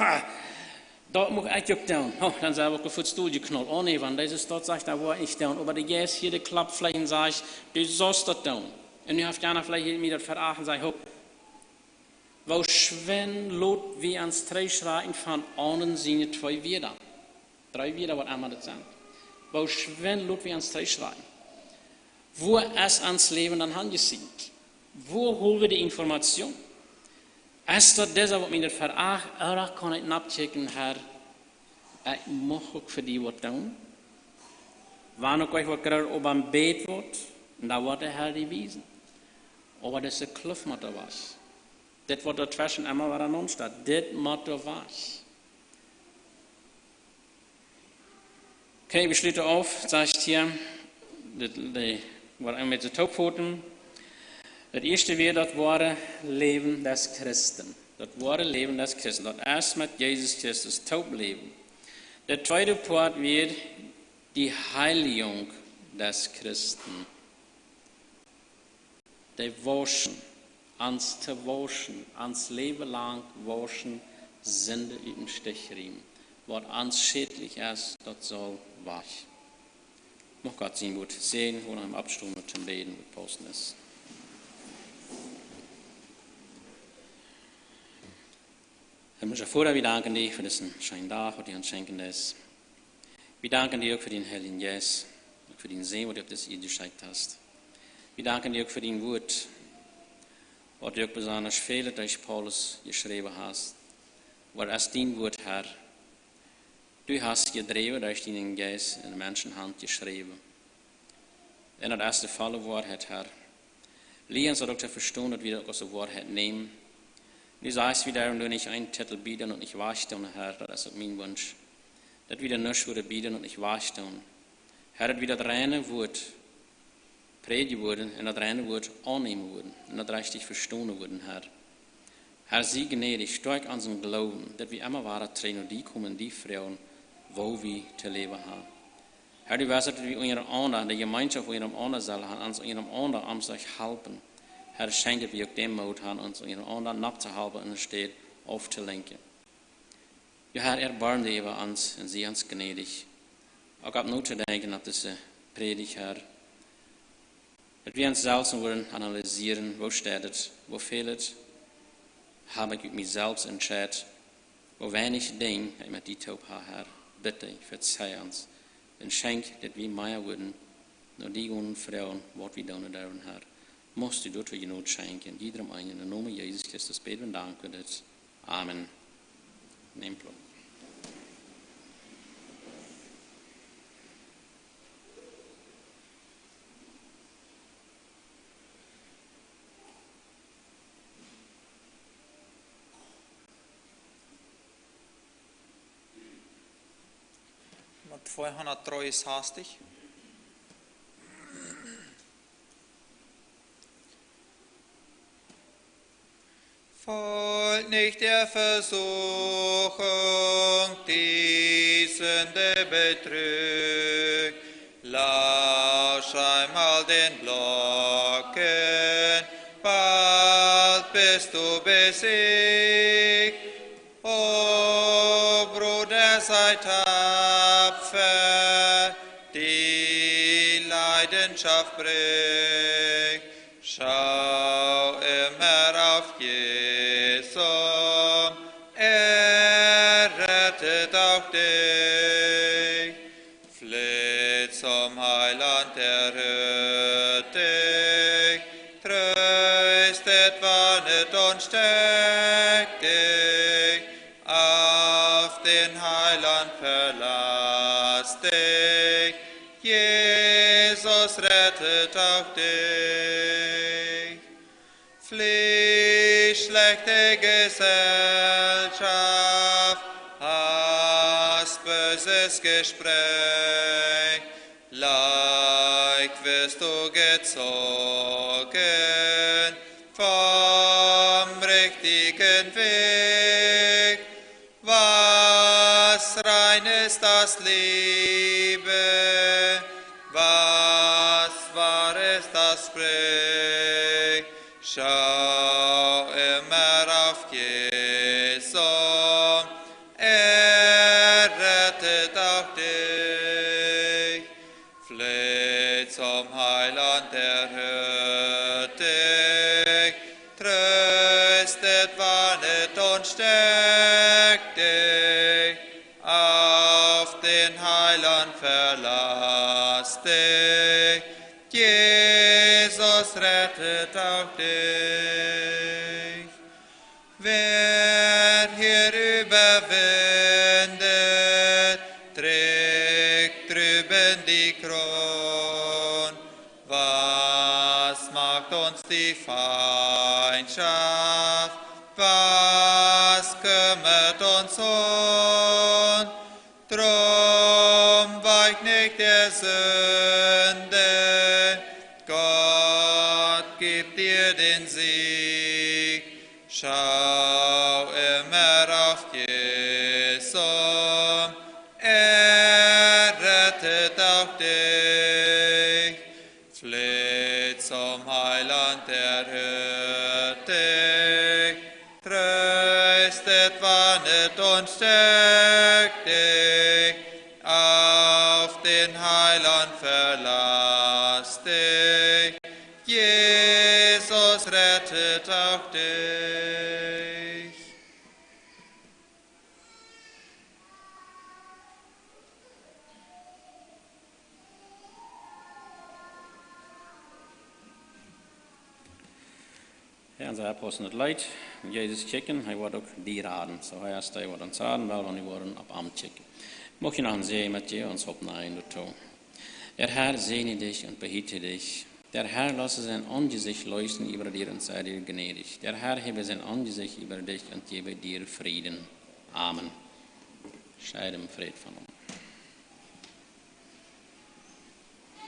dort muss ich auch tun. Oh, dann sage ich, auf Stuhl geknallt. Oh nee, wenn das ist dort, sagt er, wo ich tun. Aber der Gäste hier, der klappt vielleicht und sagt, du sollst das tun. Und du hast ja vielleicht mir das verachten und sagt, wo schwen lot wie ans Treischreien von anderen sind 2 Wider. 3 Wider, was einmal das sind. Wo schwen lot wie ans Treischreien. Wo es ans Leben dann angesehen. Wo holen wir die Information? Ist das was mir das veracht, oder kann ich nachchecken, Herr, ich muss auch für die was tun? Wann auch euch was gerade oben am Bett wird, da wird der Herr die wiesen. Aber das ist eine Kluft, was da was. Das wird dazwischen einmal wieder nonstatt. Das muss da was. Okay, wir schließen auf, sagt hier, was mit den Taubpfoten. Das erste wäre das wahre Leben des Christen. Das wahre Leben des Christen. Das erste mit Jesus Christus, Taubleben. Der zweite Part wird die Heiligung des Christen. Der Waschen, ans zu waschen, ans Leben lang waschen, Sünde in den Stich riemen. Was ans schädlich ist, das soll wach. Noch Gott sehen wird sehen, wo er im Absturm mit dem Beten mit Posten ist. Himmlischer Vater, wir danken dir für diesen schönen Tag, was du uns schenken lässt. Wir danken dir auch für den Heiligen Geist, für den Segen, was du auf das ihr geschickt hast. Wir danken dir auch für dein Wort, wat du auch besonders viele durch Paulus geschrieben hast. Weil als dein Wort, Herr, du hast gedreven durch deinen Geist in der Menschenhand geschrieben. En dat als de volle Wahrheit, Herr. Leer uns auch zu verstehen, dass wir das aus der Wahrheit nehmen. Du sagst wieder, und du nicht einen Titel bieten und nicht wahrstellen, Herr, das ist mein Wunsch. Dass wir nicht wieder bieten und nicht wahrstellen. Herr, dass wir das reine Wort predigen würden und das reine Wort annehmen würden und das richtig verstehen würden, Herr. Herr, sie gnädig, stark an unserem Glauben, dass wir immer wahre trainen, die kommen, die Frauen, wo wir zu leben haben. Herr, du weißt, dass wir unsere Ander, die Gemeinschaft unserem Ander sollen haben, uns unserem Ander am sich helfen. Herr, schenke, dass wir auch den Mut haben, uns unserem Ander nachzuhalten und steht aufzulenken. Ja, Herr, erbarm dich über uns und sieh uns gnädig. Auch ab nur zu denken auf diese Predigt, Herr. Dass wir uns selbst wollen analysieren, wo steht es, wo fehlt es, habe ich mich selbst entschieden, wo wenig Dinge ich mit dir taub habe, Herr. Bitte, verzeih uns. Und schenk, dass wir mehr würden, nur die jungen Frauen, was wir tun dürfen, Herr. Musst du dort für die Not schenken. Jedem einen, in dem Namen Jesus Christus beten und danken das. Amen. Nehmt Platz. Nummer 203 ist hastig. Folgt nicht der Versuchung, die Sünde betrügt. Lausch einmal den Glocken, bald bist du besiegt. O Bruder, sei tapfer, die Leidenschaft bringt. Schau immer auf Jesus, rettet auch dich. Fleht zum Heiland, erhört dich. Tröstet, warnet und stärkt dich. Auf den Heiland verlass dich. Jesus rettet auch dich. Flieh schlechte Gesellschaft, Hass, böses Gespräch, leicht wirst du gezogen vom richtigen Weg. Was rein ist das Liebe, was wahr ist das Sprich. Schau immer auf Jesus, rettet auch dich. Fleh zum Heiland, erhört dich. Tröstet, warnet und stärkt dich. Auf den Heiland verlass dich. Jesus rettet auch dich. Wer hier überwindet, trägt drüben die Kron. Was macht uns die Feindschaft? Was kümmert uns um? Drum weicht nicht der Sünde, Gott gibt dir den Sieg. Schau immer auf Jesus, rettet auch dich. Fleh zum Heiland, erhört dich. Tröstet, warnet und stärkt dich. Auf den Heiland verlass dich. Jesus rettet auch dich. En så har het leid, Jezus checken, hij wordt ook die raden. Zo hij is hij wordt ons raden, wel, en die worden op am checken. Mocht je nog een zee met je, ons op naar in de toe. Der Herr segne dich und behüte dich. Der Herr lasse sein Angesicht leuchten über dir und sei dir gnädig. Der Herr hebe sein Angesicht über dich und gebe dir Frieden. Amen. Scheide im Fried von uns.